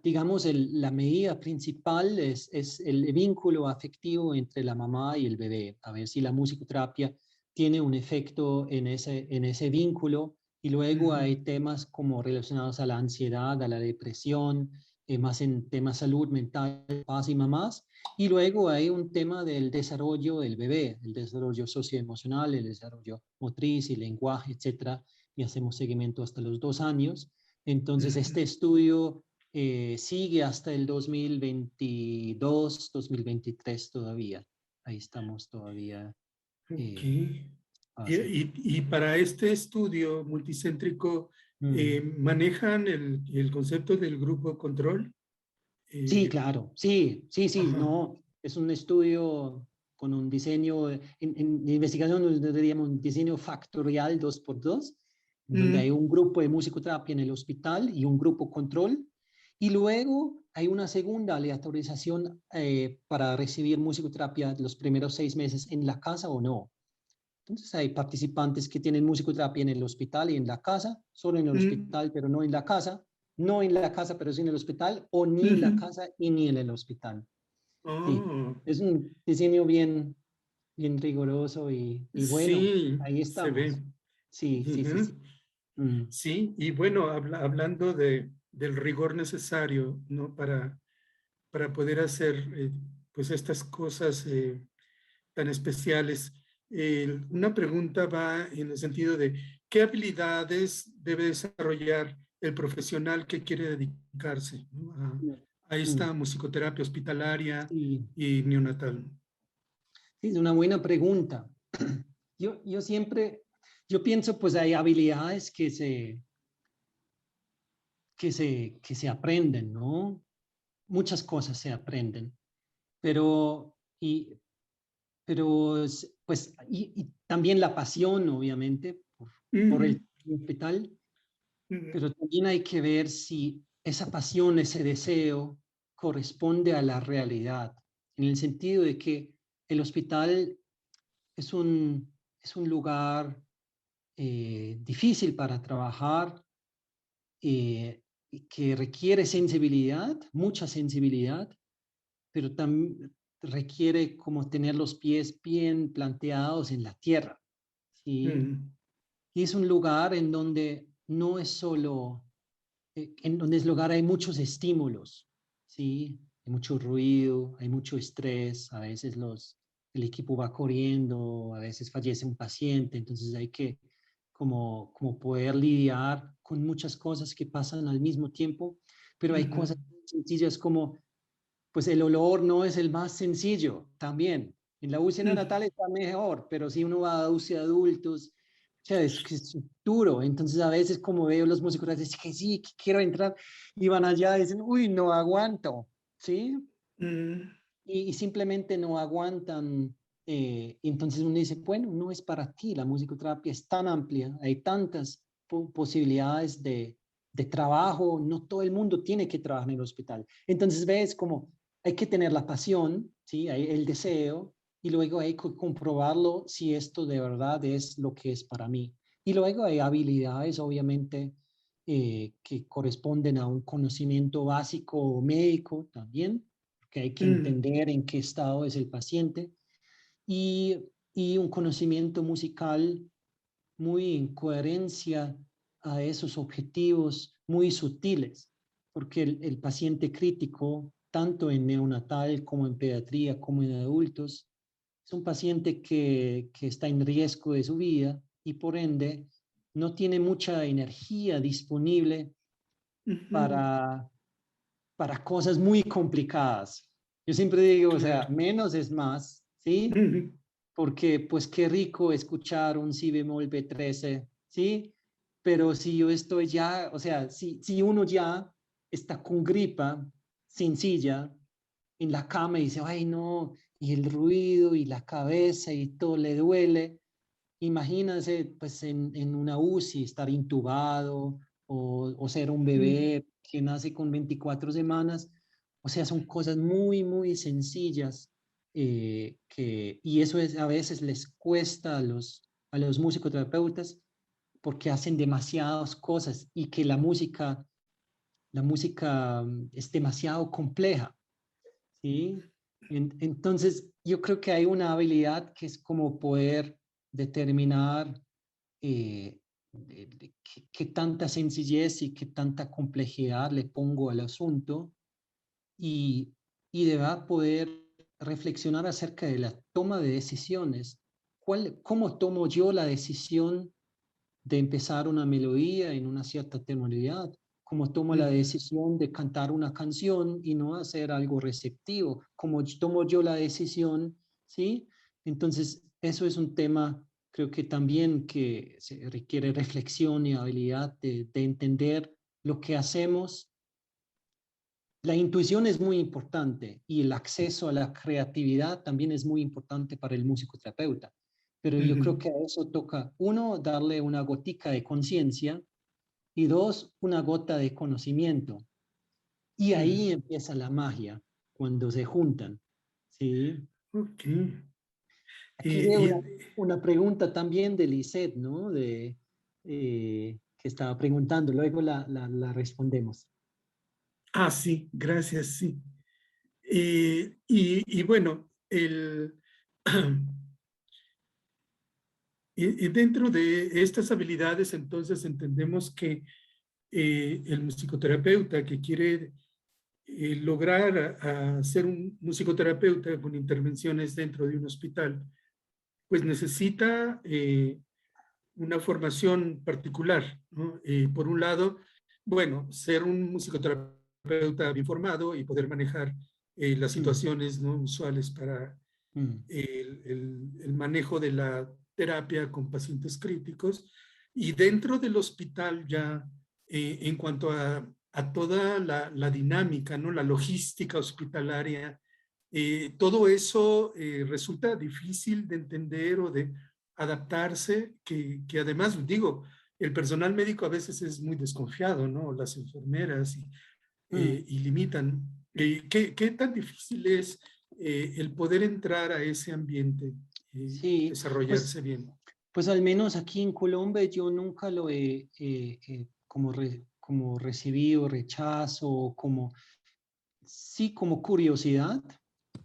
digamos, la medida principal es el vínculo afectivo entre la mamá y el bebé, a ver si la musicoterapia tiene un efecto en ese vínculo. Y luego
Ujú.
hay temas como relacionados a la ansiedad, a la depresión, más en temas salud mental, papás y mamás. Y luego hay un tema del desarrollo del bebé, el desarrollo socioemocional, el desarrollo motriz y lenguaje, etcétera. Y hacemos seguimiento hasta los 2 años. Entonces,
Ujú.
este estudio sigue hasta el 2022, 2023 todavía. Ahí estamos todavía
Ok.
eh, hacer.
Y para este estudio multicéntrico, ¿manejan el concepto del grupo control?
Sí, claro, sí, sí, sí,
Ajá.
no, es un estudio con un diseño, en investigación nos diríamos un diseño factorial 2x2, en donde hay
Mm,
un grupo de musicoterapia en el hospital y un grupo control, y luego hay una segunda aleatorización para recibir musicoterapia los primeros 6 meses en la casa o no. Entonces hay participantes que tienen musicoterapia en el hospital y en la casa, solo en el
mm,
hospital pero no en la casa, no en la casa pero sí en el hospital, o ni en la
ujú.
casa y ni en el hospital. Sí,
Oh,
es un diseño bien, bien riguroso y bueno,
sí,
ahí
se ve.
estamos. Sí, sí, sí, sí.
Ujú.
Mm,
Sí, y bueno, hablando del rigor necesario, ¿no? Para poder hacer pues estas cosas tan especiales. Una pregunta va en el sentido de ¿qué habilidades debe desarrollar el profesional que quiere dedicarse, ¿no? a
mm,
esta musicoterapia hospitalaria
sí,
y neonatal?
sí, es una buena pregunta. Yo siempre, yo pienso pues hay habilidades que se aprenden, ¿no? Muchas cosas se aprenden, pero, pues, y también la pasión, obviamente, por el
Ujú,
hospital,
ujú,
pero también hay que ver si esa pasión, ese deseo, corresponde a la realidad, en el sentido de que el hospital es un lugar difícil para trabajar, y que requiere sensibilidad, mucha sensibilidad, pero también requiere como tener los pies bien planteados en la tierra, ¿sí?
ujú,
Y es un lugar en donde no es solo, en donde es lugar hay muchos estímulos, ¿sí? Hay mucho ruido, hay mucho estrés, a veces el equipo va corriendo, a veces fallece un paciente, entonces hay que como poder lidiar con muchas cosas que pasan al mismo tiempo, pero hay
ujú,
cosas sencillas como pues el olor no es el más sencillo también. En la UCI
ujú,
neonatal está mejor, pero si uno va a UCI adultos, o sea, es que es duro. Entonces a veces como veo los músicos, dicen que sí, que quiero entrar, y van allá y dicen, uy, no aguanto, ¿sí?
ujú,
Y simplemente no aguantan. Entonces uno dice, bueno, no es para ti, la musicoterapia es tan amplia, hay tantas posibilidades de trabajo, no todo el mundo tiene que trabajar en el hospital. Entonces ves como hay que tener la pasión, ¿sí? Hay el deseo, y luego hay que comprobarlo si esto de verdad es lo que es para mí. Y luego hay habilidades, obviamente, que corresponden a un conocimiento básico médico también, que hay que
ujú,
entender en qué estado es el paciente, y, y un conocimiento musical muy en coherencia a esos objetivos muy sutiles, porque el paciente crítico, tanto en neonatal como en pediatría como en adultos, es un paciente que está en riesgo de su vida y por ende no tiene mucha energía disponible
ujú,
para, para cosas muy complicadas. Yo siempre digo, o sea,
claro.
menos es más, ¿sí?
Ujú,
Porque pues qué rico escuchar un si bemol B13, ¿sí? Pero si yo estoy ya, o sea, si uno ya está con gripa sencilla en la cama y dice, ay no, y el ruido y la cabeza y todo le duele, imagínense pues en una UCI estar intubado o ser un
ujú,
bebé que nace con 24 semanas. O sea, son cosas muy, muy sencillas, y eso a veces les cuesta a los musicoterapeutas porque hacen demasiadas cosas y que la música es demasiado compleja, ¿sí? Entonces, yo creo que hay una habilidad que es como poder determinar qué tanta sencillez y qué tanta complejidad le pongo al asunto, y, y de verdad poder reflexionar acerca de la toma de decisiones. ¿Cómo tomo yo la decisión de empezar una melodía en una cierta tonalidad? ¿Cómo tomo la
ujú.
decisión de cantar una canción y no hacer algo receptivo? ¿Cómo tomo yo la decisión? ¿Sí? Entonces, eso es un tema creo que también que se requiere reflexión y habilidad de entender lo que hacemos. La intuición es muy importante y el acceso a la creatividad también es muy importante para el musicoterapeuta. Pero yo creo
Ujú,
que a eso toca, uno, darle una gotica de conciencia y dos, una gota de conocimiento. Y ahí
ujú.
empieza la magia, cuando se juntan. ¿Sí?
Ok.
Aquí veo
Y, y-
una pregunta también de Lisette, ¿no? Que estaba preguntando, luego la respondemos.
sí, gracias, sí. Y bueno, y dentro de estas habilidades, entonces entendemos que el musicoterapeuta que quiere lograr ser un musicoterapeuta con intervenciones dentro de un hospital, pues necesita una formación particular, ¿no? Por un lado, bueno, ser un musicoterapeuta bien formado y poder manejar las
Mm,
situaciones no usuales para
mm,
el manejo de la terapia con pacientes críticos. Y dentro del hospital ya, en cuanto a toda la dinámica, ¿no? La logística hospitalaria, todo eso resulta difícil de entender o de adaptarse, que además, digo, el personal médico a veces es muy desconfiado, ¿no? Las enfermeras
mm.
y limitan. ¿Qué tan difícil es el poder entrar a ese ambiente y
Sí, pues,
desarrollarse bien?
pues al menos aquí en Colombia yo nunca lo he como recibido rechazo, como, sí, como curiosidad,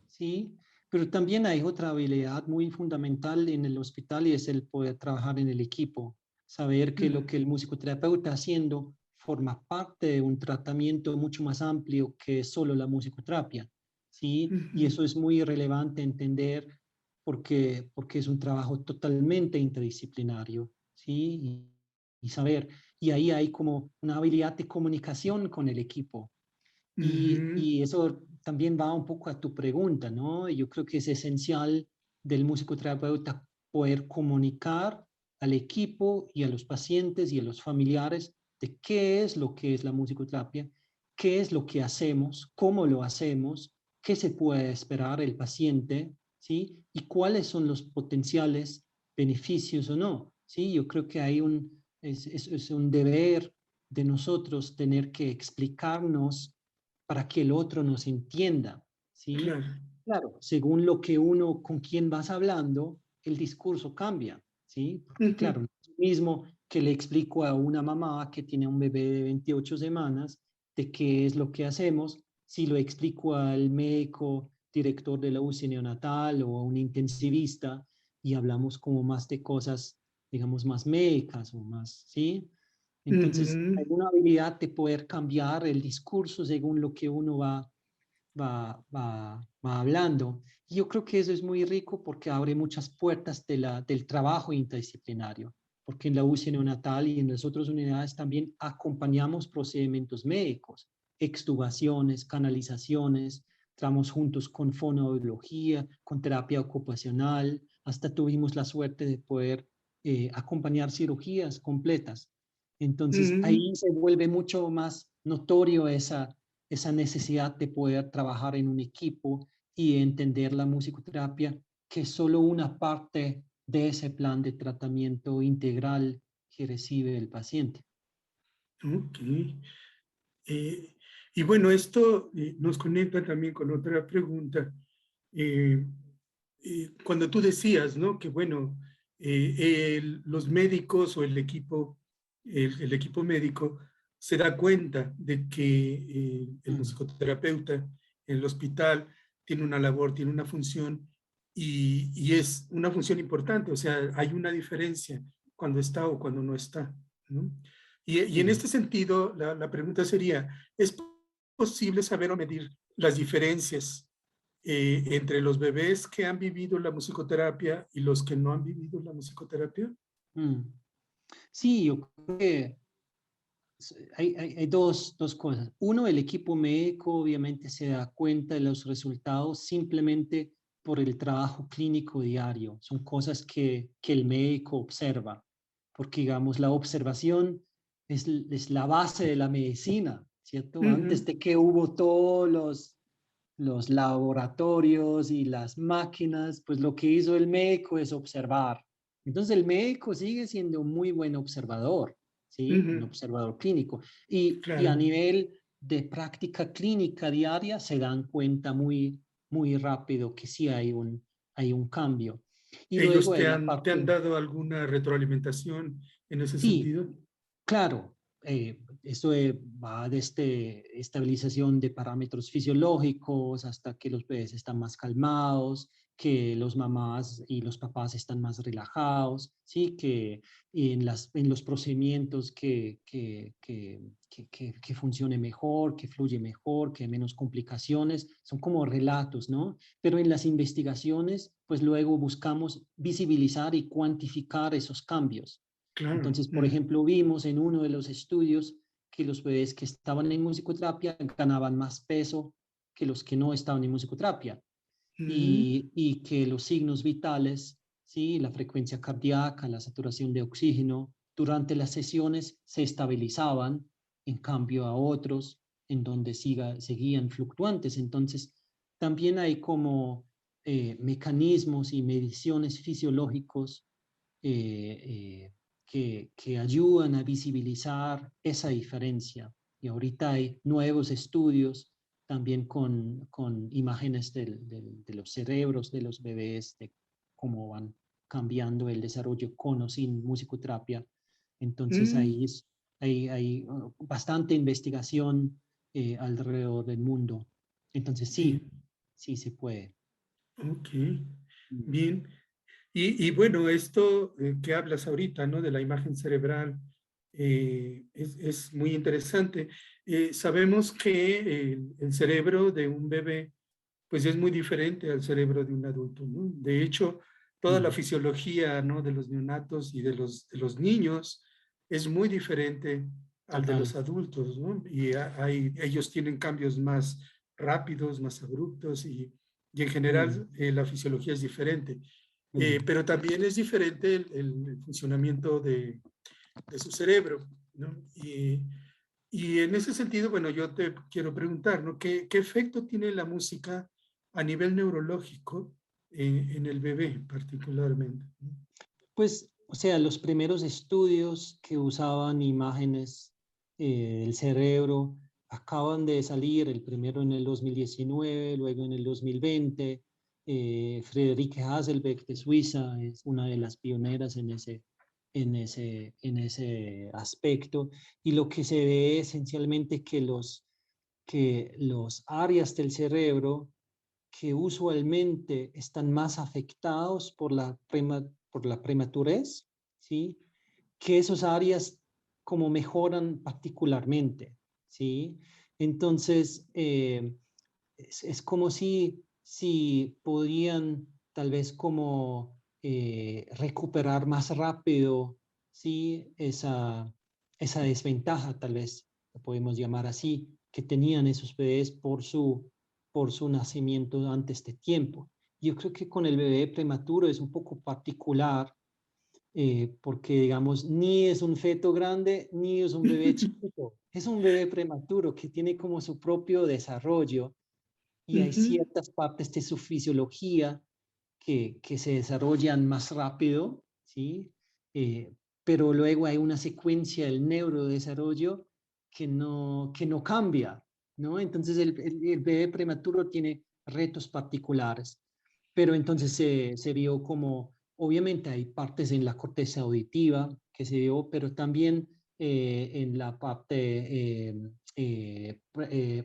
sí, pero también hay otra habilidad muy fundamental en el hospital y es el poder trabajar en el equipo, saber que lo
Mm,
que el musicoterapeuta está haciendo forma parte de un tratamiento mucho más amplio que solo la musicoterapia, sí, y
ujú,
eso es muy relevante entender porque es un trabajo totalmente interdisciplinario, sí, y saber, y ahí hay como una habilidad de comunicación con el equipo.
ujú,
Y eso también va un poco a tu pregunta, ¿no? Yo creo que es esencial del musicoterapeuta poder comunicar al equipo y a los pacientes y a los familiares de qué es lo que es la musicoterapia, qué es lo que hacemos, cómo lo hacemos, qué se puede esperar el paciente, ¿sí? Y cuáles son los potenciales beneficios o no, ¿sí? Yo creo que hay es un deber de nosotros tener que explicarnos para que el otro nos entienda, ¿sí?
claro.
Claro, según lo que uno, con quien vas hablando, el discurso cambia, ¿sí? Porque
Ujú,
claro, no es lo mismo que le explico a una mamá que tiene un bebé de 28 semanas de qué es lo que hacemos, si lo explico al médico director de la UCI neonatal o a un intensivista y hablamos como más de cosas, digamos, más médicas o más, ¿sí? Entonces,
ujú,
hay una habilidad de poder cambiar el discurso según lo que uno va hablando. Y yo creo que eso es muy rico porque abre muchas puertas del trabajo interdisciplinario, porque en la UCI neonatal y en las otras unidades también acompañamos procedimientos médicos, extubaciones, canalizaciones, tramos juntos con fonoaudiología, con terapia ocupacional, hasta tuvimos la suerte de poder acompañar cirugías completas. Entonces
ujú.
ahí se vuelve mucho más notorio esa necesidad de poder trabajar en un equipo y entender la musicoterapia, que es solo una parte de ese plan de tratamiento integral que recibe el paciente.
Ok. Eh, y bueno, esto nos conecta también con otra pregunta. Eh, Cuando tú decías, ¿no? Que bueno, los médicos o el equipo médico se da cuenta de que el
Mm,
musicoterapeuta en el hospital tiene una labor, tiene una función y es una función importante, o sea, hay una diferencia cuando está o cuando no está, ¿no? Y en
mm.
este sentido, la pregunta sería, ¿es posible saber o medir las diferencias entre los bebés que han vivido la musicoterapia y los que no han vivido la musicoterapia?
Mm. Sí, yo creo que hay dos cosas. Uno, el equipo médico obviamente se da cuenta de los resultados simplemente por el trabajo clínico diario, son cosas que el médico observa, porque digamos la observación es la base de la medicina, ¿cierto? Antes de que hubo todos los laboratorios y las máquinas, pues lo que hizo el médico es observar. Entonces el médico sigue siendo un muy buen observador, ¿sí? Un observador clínico. Y a
Claro.
nivel de práctica clínica diaria se dan cuenta muy rápido que sí hay un cambio. Y luego
¿Ellos
hay la
te han
parte,
dado alguna retroalimentación en ese
sí,
sentido?
claro, esto va desde estabilización de parámetros fisiológicos hasta que los bebés están más calmados, que los mamás y los papás están más relajados, ¿sí? Que en los procedimientos que funcione mejor, que fluye mejor, que hay menos complicaciones, son como relatos, ¿no? Pero en las investigaciones, pues luego buscamos visibilizar y cuantificar esos cambios.
Claro.
Entonces, por ejemplo, vimos en uno de los estudios que los bebés que estaban en musicoterapia ganaban más peso que los que no estaban en musicoterapia y que los signos vitales, ¿sí? La frecuencia cardíaca, la saturación de oxígeno, durante las sesiones se estabilizaban, en cambio a otros en donde seguían fluctuantes. Entonces, también hay como mecanismos y mediciones fisiológicos que ayudan a visibilizar esa diferencia. Y ahorita hay nuevos estudios también con imágenes de los cerebros de los bebés, de cómo van cambiando el desarrollo con o sin musicoterapia. Entonces hay bastante investigación alrededor del mundo. Entonces
Bien.
sí se puede.
Ok.
Mm.
Bien. Y bueno, esto que hablas ahorita, ¿no? De la imagen cerebral, es muy interesante. Sabemos que el cerebro de un bebé, pues es muy diferente al cerebro de un adulto, ¿no? De hecho, toda la
Mm,
fisiología, ¿no? De los neonatos y de los niños es muy diferente al de
total.
los adultos, ¿no? Y ellos tienen cambios más rápidos, más abruptos y en
Mm,
general la fisiología es diferente.
mm.
Pero también es diferente el funcionamiento de su cerebro, ¿no? Y en ese sentido, bueno, yo te quiero preguntar, ¿no? ¿Qué efecto tiene la música a nivel neurológico en el bebé particularmente?
Pues, o sea, los primeros estudios que usaban imágenes del cerebro acaban de salir, el primero en el 2019, luego en el 2020. Friederike Hasselbeck de Suiza es una de las pioneras en ese aspecto. Y lo que se ve esencialmente que los áreas del cerebro que usualmente están más afectados por la prematurez, ¿sí? Que esas áreas como mejoran particularmente, ¿sí? Entonces, es como si podían tal vez como recuperar más rápido, ¿sí? Esa desventaja, tal vez, lo podemos llamar así, que tenían esos bebés por su nacimiento antes de tiempo. Yo creo que con el bebé prematuro es un poco particular porque, digamos, ni es un feto grande ni es un bebé chiquito. Es un bebé prematuro que tiene como su propio desarrollo y hay
Ujú.
ciertas partes de su fisiología que se desarrollan más rápido, ¿sí? Pero luego hay una secuencia del neurodesarrollo que no cambia, ¿no? Entonces el bebé prematuro tiene retos particulares, pero entonces se vio como, obviamente hay partes en la corteza auditiva que se vio, pero también en la parte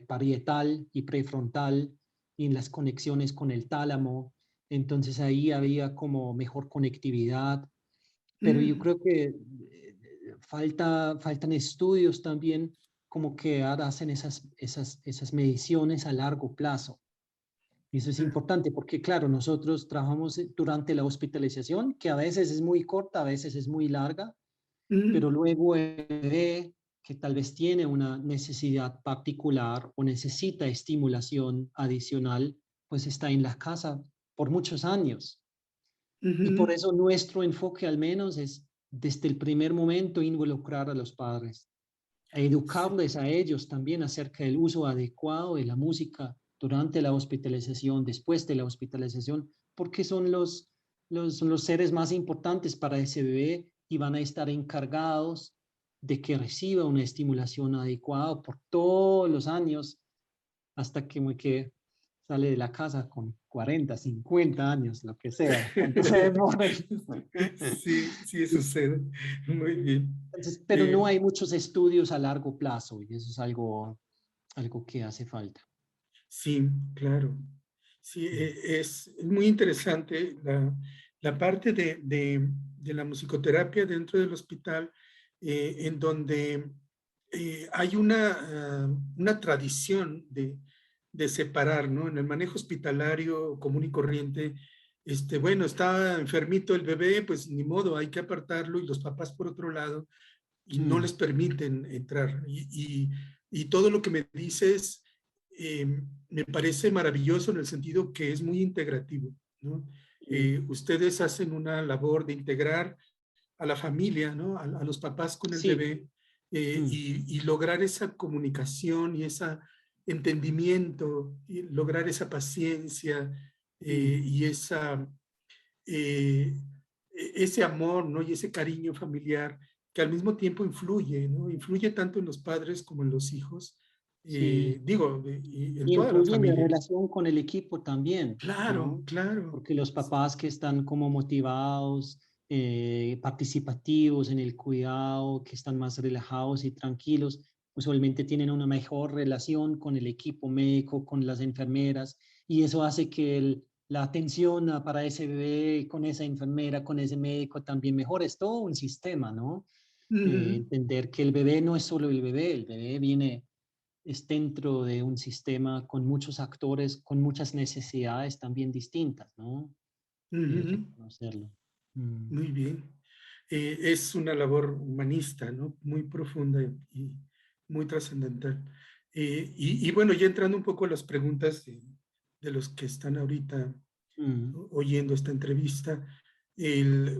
parietal y prefrontal y en las conexiones con el tálamo. Entonces ahí había como mejor conectividad, pero yo creo que faltan estudios también como que ahora hacen esas mediciones a largo plazo. Y eso es importante porque, claro, nosotros trabajamos durante la hospitalización, que a veces es muy corta, a veces es muy larga, pero
Ujú.
luego el bebé que tal vez tiene una necesidad particular o necesita estimulación adicional, pues está en la casa por muchos años. Y
Ujú.
por eso nuestro enfoque al menos es desde el primer momento involucrar a los padres, a educarles a ellos también acerca del uso adecuado de la música durante la hospitalización, después de la hospitalización, porque son los seres más importantes para ese bebé y van a estar encargados de que reciba una estimulación adecuada por todos los años hasta que sale de la casa con 40, 50 años, lo que sea, cuando se demore.
Sí, sí sucede. Muy bien.
Entonces, pero no
Eh,
hay muchos estudios a largo plazo y eso es algo que hace falta.
sí, claro. Sí,
Mm.
es muy interesante la parte de la musicoterapia dentro del hospital, en donde hay una tradición de separar, ¿no? En el manejo hospitalario común y corriente, bueno, está enfermito el bebé, pues ni modo, hay que apartarlo y los papás por otro lado, y no
Mm.
les permiten entrar. Y todo lo que me dices me parece maravilloso en el sentido que es muy integrativo, ¿no? Ustedes hacen una labor de integrar a la familia, ¿no? A los papás con el
Sí.
bebé,
Mm.
y lograr esa comunicación y ese entendimiento, y lograr esa paciencia
Mm.
y eh, ese amor, ¿no? Y ese cariño familiar que al mismo tiempo influye, ¿no? Influye tanto en los padres como en los hijos,
Sí.
digo, y en
Y
toda la
influye en la
familia.
relación con el equipo también,
Claro,
¿no?
claro.
Porque los papás que están como motivados, participativos en el cuidado, que están más relajados y tranquilos, usualmente tienen una mejor relación con el equipo médico, con las enfermeras, y eso hace que la atención para ese bebé, con esa enfermera, con ese médico también mejore. Es todo un sistema, ¿no?
Ujú,
Entender que el bebé no es solo el bebé viene es dentro de un sistema con muchos actores, con muchas necesidades también distintas, ¿no?
ujú.
Reconocerlo. Mm.
Muy bien. Es una labor humanista, ¿no? Muy profunda y muy trascendental. Y bueno, ya entrando un poco a las preguntas de los que están ahorita
Mm.
oyendo esta entrevista,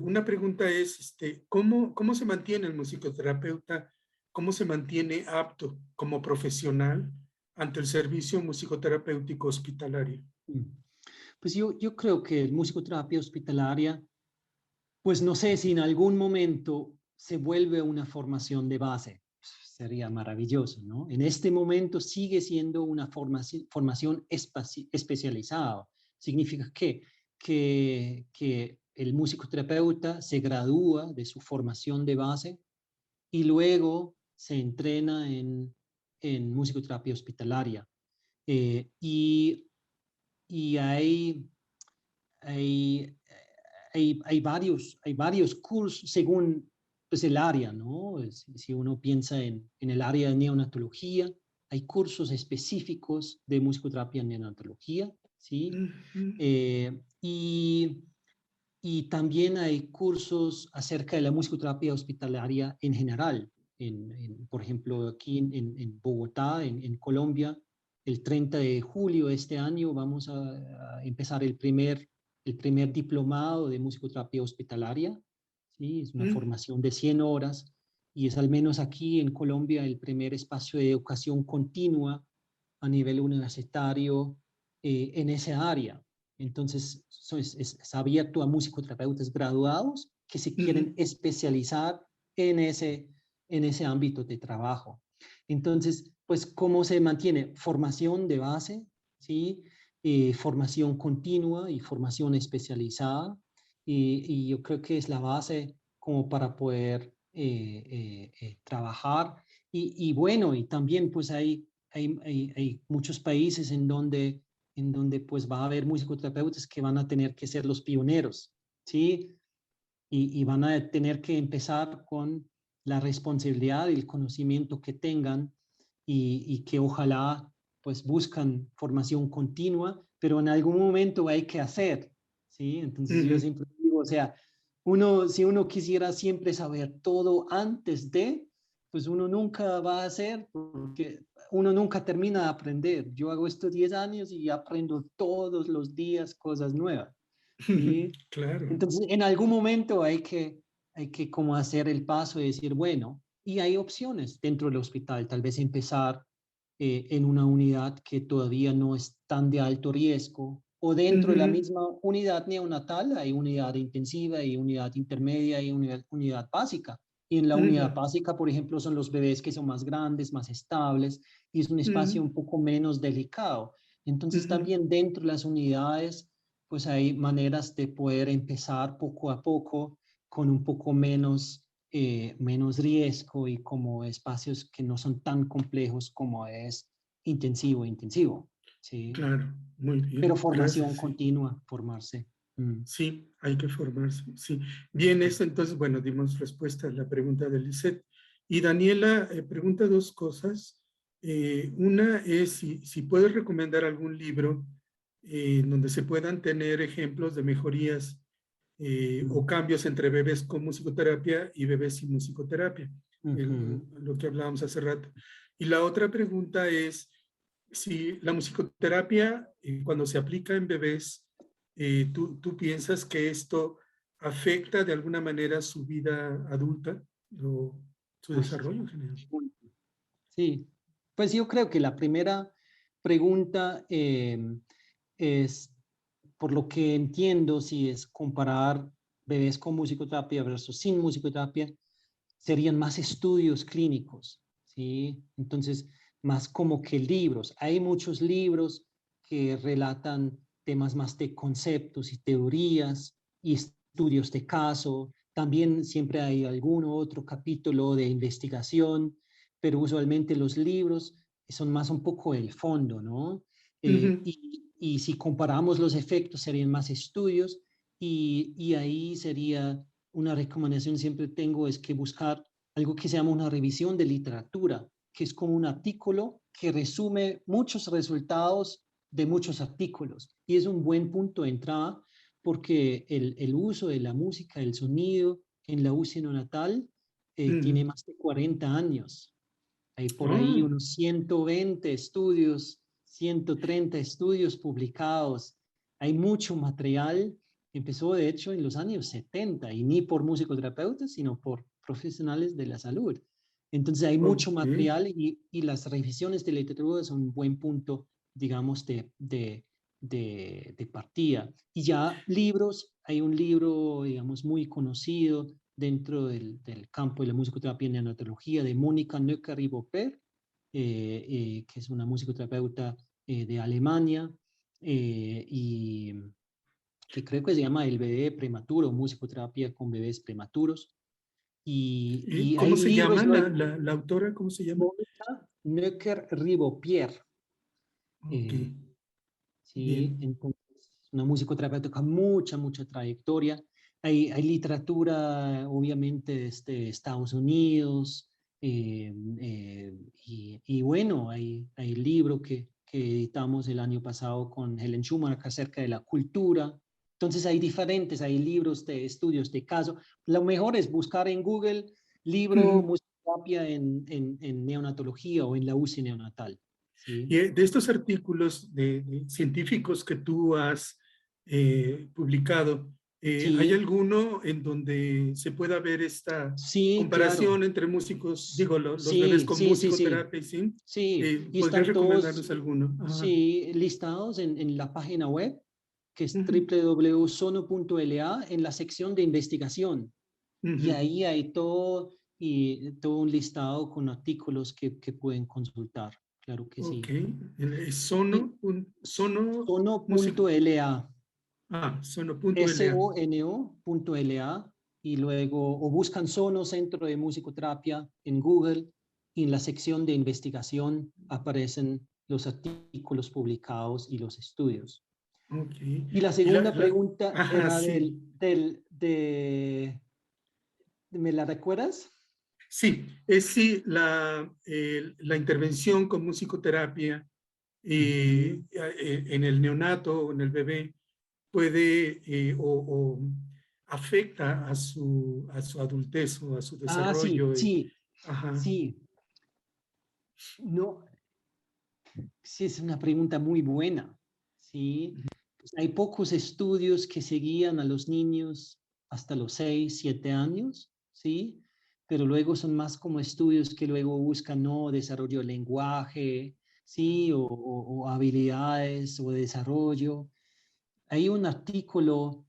una pregunta es, ¿cómo se mantiene el musicoterapeuta? ¿Cómo se mantiene apto como profesional ante el servicio musicoterapéutico hospitalario?
Mm. Pues yo creo que el musicoterapia hospitalaria, pues no sé si en algún momento se vuelve una formación de base. Sería maravilloso, ¿no? En este momento sigue siendo una formación especializada. Significa que el musicoterapeuta se gradúa de su formación de base y luego se entrena en musicoterapia hospitalaria. Eh, y, y hay, hay varios cursos según pues, el área, ¿no? Si uno piensa en el área de neonatología, hay cursos específicos de musicoterapia en neonatología, ¿sí?
Ujú,
Eh, y, y también hay cursos acerca de la musicoterapia hospitalaria en general. Por ejemplo, aquí en Bogotá, en Colombia, el 30 de julio de este año vamos a empezar el primer diplomado de musicoterapia hospitalaria. ¿Sí? Es una
ujú,
formación de 100 horas y es al menos aquí en Colombia el primer espacio de educación continua a nivel universitario en esa área. Entonces, es abierto a musicoterapeutas graduados que se quieren
ujú,
especializar en ese ámbito de trabajo. Entonces, pues, ¿cómo se mantiene? Formación de base, ¿sí? Formación continua y formación especializada. Y yo creo que es la base como para poder trabajar. Y bueno, y también pues hay muchos países en donde pues va a haber musicoterapeutas que van a tener que ser los pioneros, ¿sí? Y van a tener que empezar con la responsabilidad y el conocimiento que tengan y que ojalá pues buscan formación continua, pero en algún momento hay que hacer, ¿sí? Entonces yo
ujú.
siempre digo, o sea, si uno quisiera siempre saber todo antes de, pues uno nunca va a hacer, porque uno nunca termina de aprender. Yo hago esto 10 años y aprendo todos los días cosas nuevas. ¿Sí?
Claro.
Entonces, en algún momento hay que como hacer el paso y decir, bueno, y hay opciones dentro del hospital, tal vez empezar en una unidad que todavía no es tan de alto riesgo, o dentro de la
Ujú,
misma unidad neonatal hay unidad intensiva, hay unidad intermedia y unidad básica. Y en la unidad
ujú,
básica, por ejemplo, son los bebés que son más grandes, más estables, y es un espacio
ujú,
un poco menos delicado. Entonces,
ujú.
también dentro de las unidades, pues hay maneras de poder empezar poco a poco con un poco menos riesgo y como espacios que no son tan complejos como es intensivo, ¿sí?
Claro, muy
Pero
bien,
formación
gracias. Sí,
continua, formarse. Mm.
sí, hay que formarse. Sí, bien, eso entonces, bueno, dimos respuesta a la pregunta de Lisette. Y Daniela pregunta dos cosas. Una es si puedes recomendar algún libro donde se puedan tener ejemplos de mejorías o
Mm.
cambios entre bebés con musicoterapia y bebés sin musicoterapia,
Ujú.
lo que hablábamos hace rato. Y la otra pregunta es si la musicoterapia, cuando se aplica en bebés, ¿tú piensas que esto afecta de alguna manera su vida adulta o su
Uy,
desarrollo en general?
sí, pues yo creo que la primera pregunta es, por lo que entiendo, si es comparar bebés con musicoterapia versus sin musicoterapia, serían más estudios clínicos, ¿sí? Entonces, más como que libros. Hay muchos libros que relatan temas más de conceptos y teorías y estudios de caso. También siempre hay algún otro capítulo de investigación, pero usualmente los libros son más un poco el fondo, ¿no?
Ujú,
Y si comparamos los efectos, serían más estudios y ahí sería una recomendación siempre tengo es que buscar algo que se llama una revisión de literatura, que es como un artículo que resume muchos resultados de muchos artículos. Y es un buen punto de entrada porque el uso de la música, el sonido en la UCI neonatal tiene
ujú.
más de 40 años. Hay por ahí
Oh,
unos 120 estudios, 130 estudios publicados. Hay mucho material. Empezó, de hecho, en los años 70 y ni por musicoterapeutas, sino por profesionales de la salud. Entonces hay mucho
ok.
material y las revisiones de literatura son un buen punto, digamos, de partida. Y ya libros, hay un libro, digamos, muy conocido dentro del campo de la musicoterapia y neonatología de Mónica Nöcker-Ribopper, que es una musicoterapeuta de Alemania y que creo que se llama El bebé prematuro, musicoterapia con bebés prematuros. Y hay
¿Cómo se llama
libros luego,
la autora? ¿Cómo se llama?
Mónica Nöcker-Ribopper.
Ok,
Eh, ¿Sí?
bien.
Entonces, una musicoterapeuta con mucha trayectoria. Hay literatura, obviamente, desde Estados Unidos, y bueno, hay libro que editamos el año pasado con Helen Schumacher acerca de la cultura. Entonces, hay libros de estudios de caso. Lo mejor es buscar en Google libro
Ujú.
musicoterapia en neonatología o en la UCI neonatal. ¿Sí?
Y de estos artículos de científicos que tú has publicado, ¿hay
Sí,
alguno en donde se pueda ver esta
sí, claro.
comparación entre músicos, digo, los bebés
Sí,
con
sí, sí, sí.
musicoterapia y sin?
Sí, y
¿Podrías
están todos,
recomendarnos alguno? Ajá.
sí, listados en la página web, que es
Ujú,
www.sono.la, en la sección de investigación. Y
ujú.
ahí hay todo un listado con artículos que pueden consultar. Claro que
Ok.
sí.
Es
Y
sono músico.
sono.la.
Sono.la.
sono.la y luego o buscan Sono Centro de Musicoterapia en Google y en la sección de investigación aparecen los artículos publicados y los estudios.
Ok.
Y la
Y
segunda pregunta
ajá,
era
sí.
¿me la recuerdas?
Sí, es sí la intervención con musicoterapia
Ujú.
en el neonato o en el bebé puede o afecta a su adultez o a su
Ah, sí,
desarrollo.
sí,
Ajá.
sí. No, Sí, es una pregunta muy buena. Sí, pues hay pocos estudios que seguían a los niños hasta los 6, 7 años, sí, pero luego son más como estudios que luego buscan, ¿no? Desarrollo del lenguaje, sí, o habilidades o desarrollo. Hay un artículo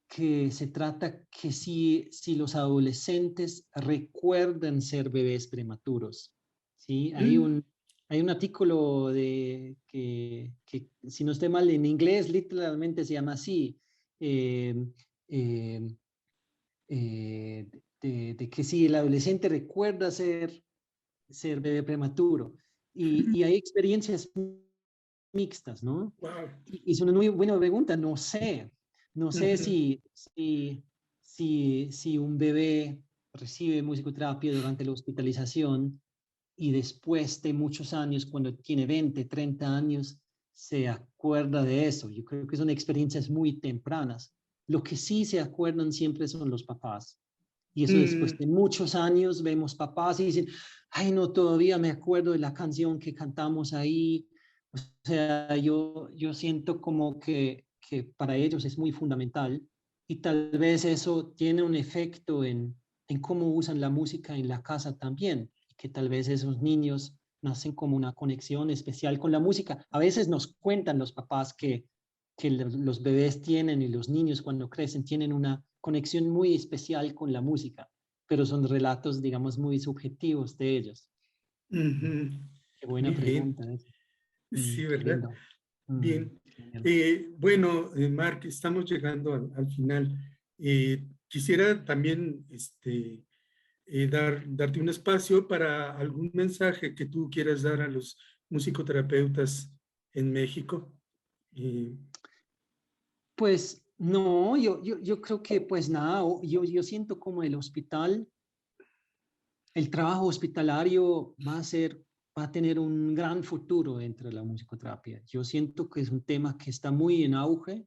que se trata que si los adolescentes recuerdan ser bebés prematuros, ¿sí?
Mm,
Hay un artículo que, si no estoy mal, en inglés literalmente se llama así, eh, eh, eh, de que si el adolescente recuerda ser bebé prematuro. Y hay experiencias mixtas, ¿no?
wow.
Y es una muy buena pregunta, no sé
Ujú,
si un bebé recibe musicoterapia durante la hospitalización y después de muchos años, cuando tiene 20, 30 años, se acuerda de eso. Yo creo que son experiencias muy tempranas. Lo que sí se acuerdan siempre son los papás. Y eso después
mm,
de muchos años vemos papás y dicen, ay, no, todavía me acuerdo de la canción que cantamos ahí. O sea, yo siento como que para ellos es muy fundamental y tal vez eso tiene un efecto en cómo usan la música en la casa también, y que tal vez esos niños nacen como una conexión especial con la música. A veces nos cuentan los papás que los bebés tienen y los niños cuando crecen tienen una conexión muy especial con la música, pero son relatos, digamos, muy subjetivos de ellos.
ujú.
Qué buena
Bien,
pregunta esa.
sí,
Qué
¿verdad?
lindo.
Bien.
Genial.
Bueno, Mark, estamos llegando al final. Quisiera también darte un espacio para algún mensaje que tú quieras dar a los musicoterapeutas en México. Eh,
Pues no, yo creo que pues nada, yo siento como el hospital, el trabajo hospitalario va a tener un gran futuro dentro de la musicoterapia. Yo siento que es un tema que está muy en auge,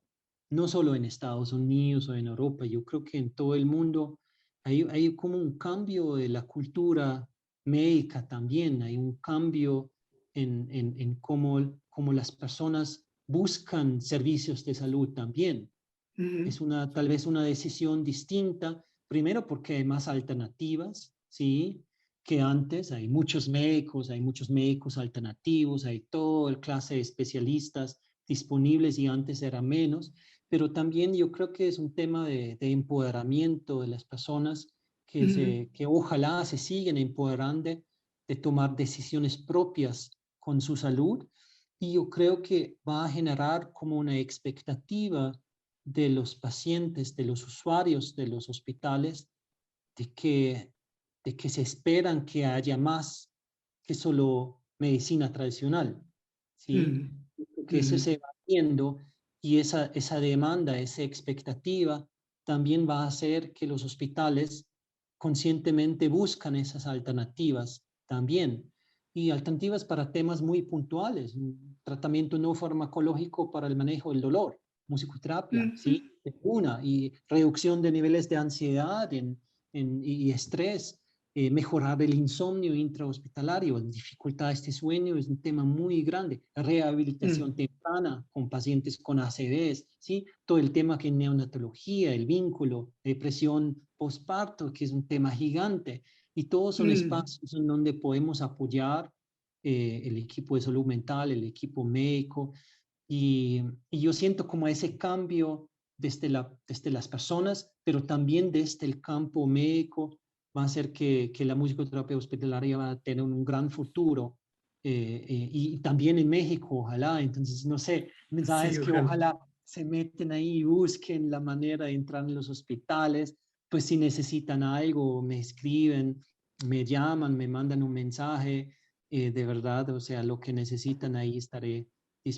no solo en Estados Unidos o en Europa, yo creo que en todo el mundo hay como un cambio de la cultura médica también, hay un cambio en cómo las personas buscan servicios de salud también.
ujú,
Es tal vez una decisión distinta, primero porque hay más alternativas, ¿sí? Que antes, hay muchos médicos alternativos, hay toda clase de especialistas disponibles y antes era menos, pero también yo creo que es un tema de empoderamiento de las personas
ujú,
que ojalá se siguen empoderando de tomar decisiones propias con su salud y yo creo que va a generar como una expectativa de los pacientes, de los usuarios de los hospitales, de que, de que se esperan que haya más que solo medicina tradicional, ¿sí?
ujú,
Que eso
ujú,
se va viendo y esa demanda, esa expectativa también va a hacer que los hospitales conscientemente buscan esas alternativas también. Y alternativas para temas muy puntuales, un tratamiento no farmacológico para el manejo del dolor, musicoterapia,
ujú,
¿sí? Una, y reducción de niveles de ansiedad y estrés, mejorar el insomnio intrahospitalario, dificultades de sueño es un tema muy grande, rehabilitación
ujú,
temprana con pacientes con ACVs, ¿sí? Todo el tema que es neonatología, el vínculo, depresión postparto, que es un tema gigante, y todos son
ujú.
espacios en donde podemos apoyar el equipo de salud mental, el equipo médico, y yo siento como ese cambio desde las personas, pero también desde el campo médico, va a hacer que la musicoterapia hospitalaria va a tener un gran futuro. Y también en México, ojalá. Entonces, no sé,
Sí,
mensajes que
ojalá.
ojalá se meten ahí y busquen la manera de entrar en los hospitales. Pues si necesitan algo, me escriben, me llaman, me mandan un mensaje. De verdad, o sea, lo que necesitan ahí estaré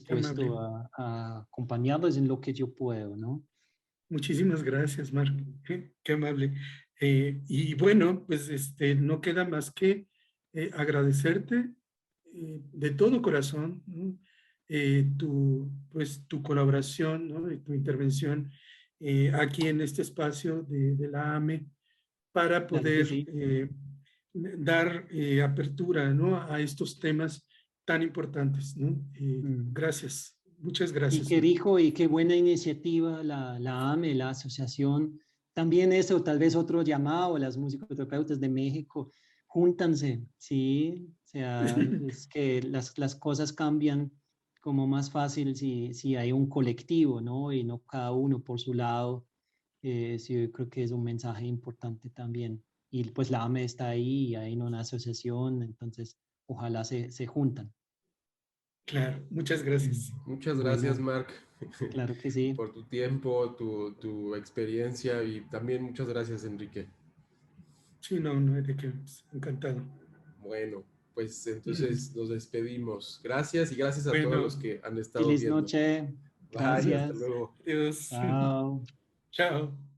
Qué amable.
dispuesto a acompañarlos en lo que yo puedo, ¿no?
Muchísimas gracias, Mark. Qué amable. Y bueno, pues no queda más que agradecerte de todo corazón, ¿no? Tu colaboración, ¿no? Y tu intervención aquí en este espacio de la AME para
Claro que
poder
sí.
dar apertura, ¿no? A estos temas tan importantes, ¿no? Gracias, muchas gracias.
Y qué rico y qué buena iniciativa la AME, la asociación. También eso, tal vez otro llamado, las musicoterapeutas de México, júntanse, ¿sí? O sea, es que las cosas cambian como más fácil si hay un colectivo, ¿no? Y no cada uno por su lado. Sí, yo creo que es un mensaje importante también. Y pues la AME está ahí, y hay una asociación, entonces ojalá se juntan.
Claro, muchas gracias.
Muchas gracias,
Bueno,
Marc,
claro que sí.
por tu tiempo, tu experiencia y también muchas gracias, Enrique.
Sí, no, no hay de qué, pues, encantado.
Bueno, pues entonces nos despedimos. Gracias y gracias a todos los
Bueno,
que han estado
Feliz
viendo.
noche.
Bye, hasta
Gracias.
luego.
adiós.
Chao.
Chao.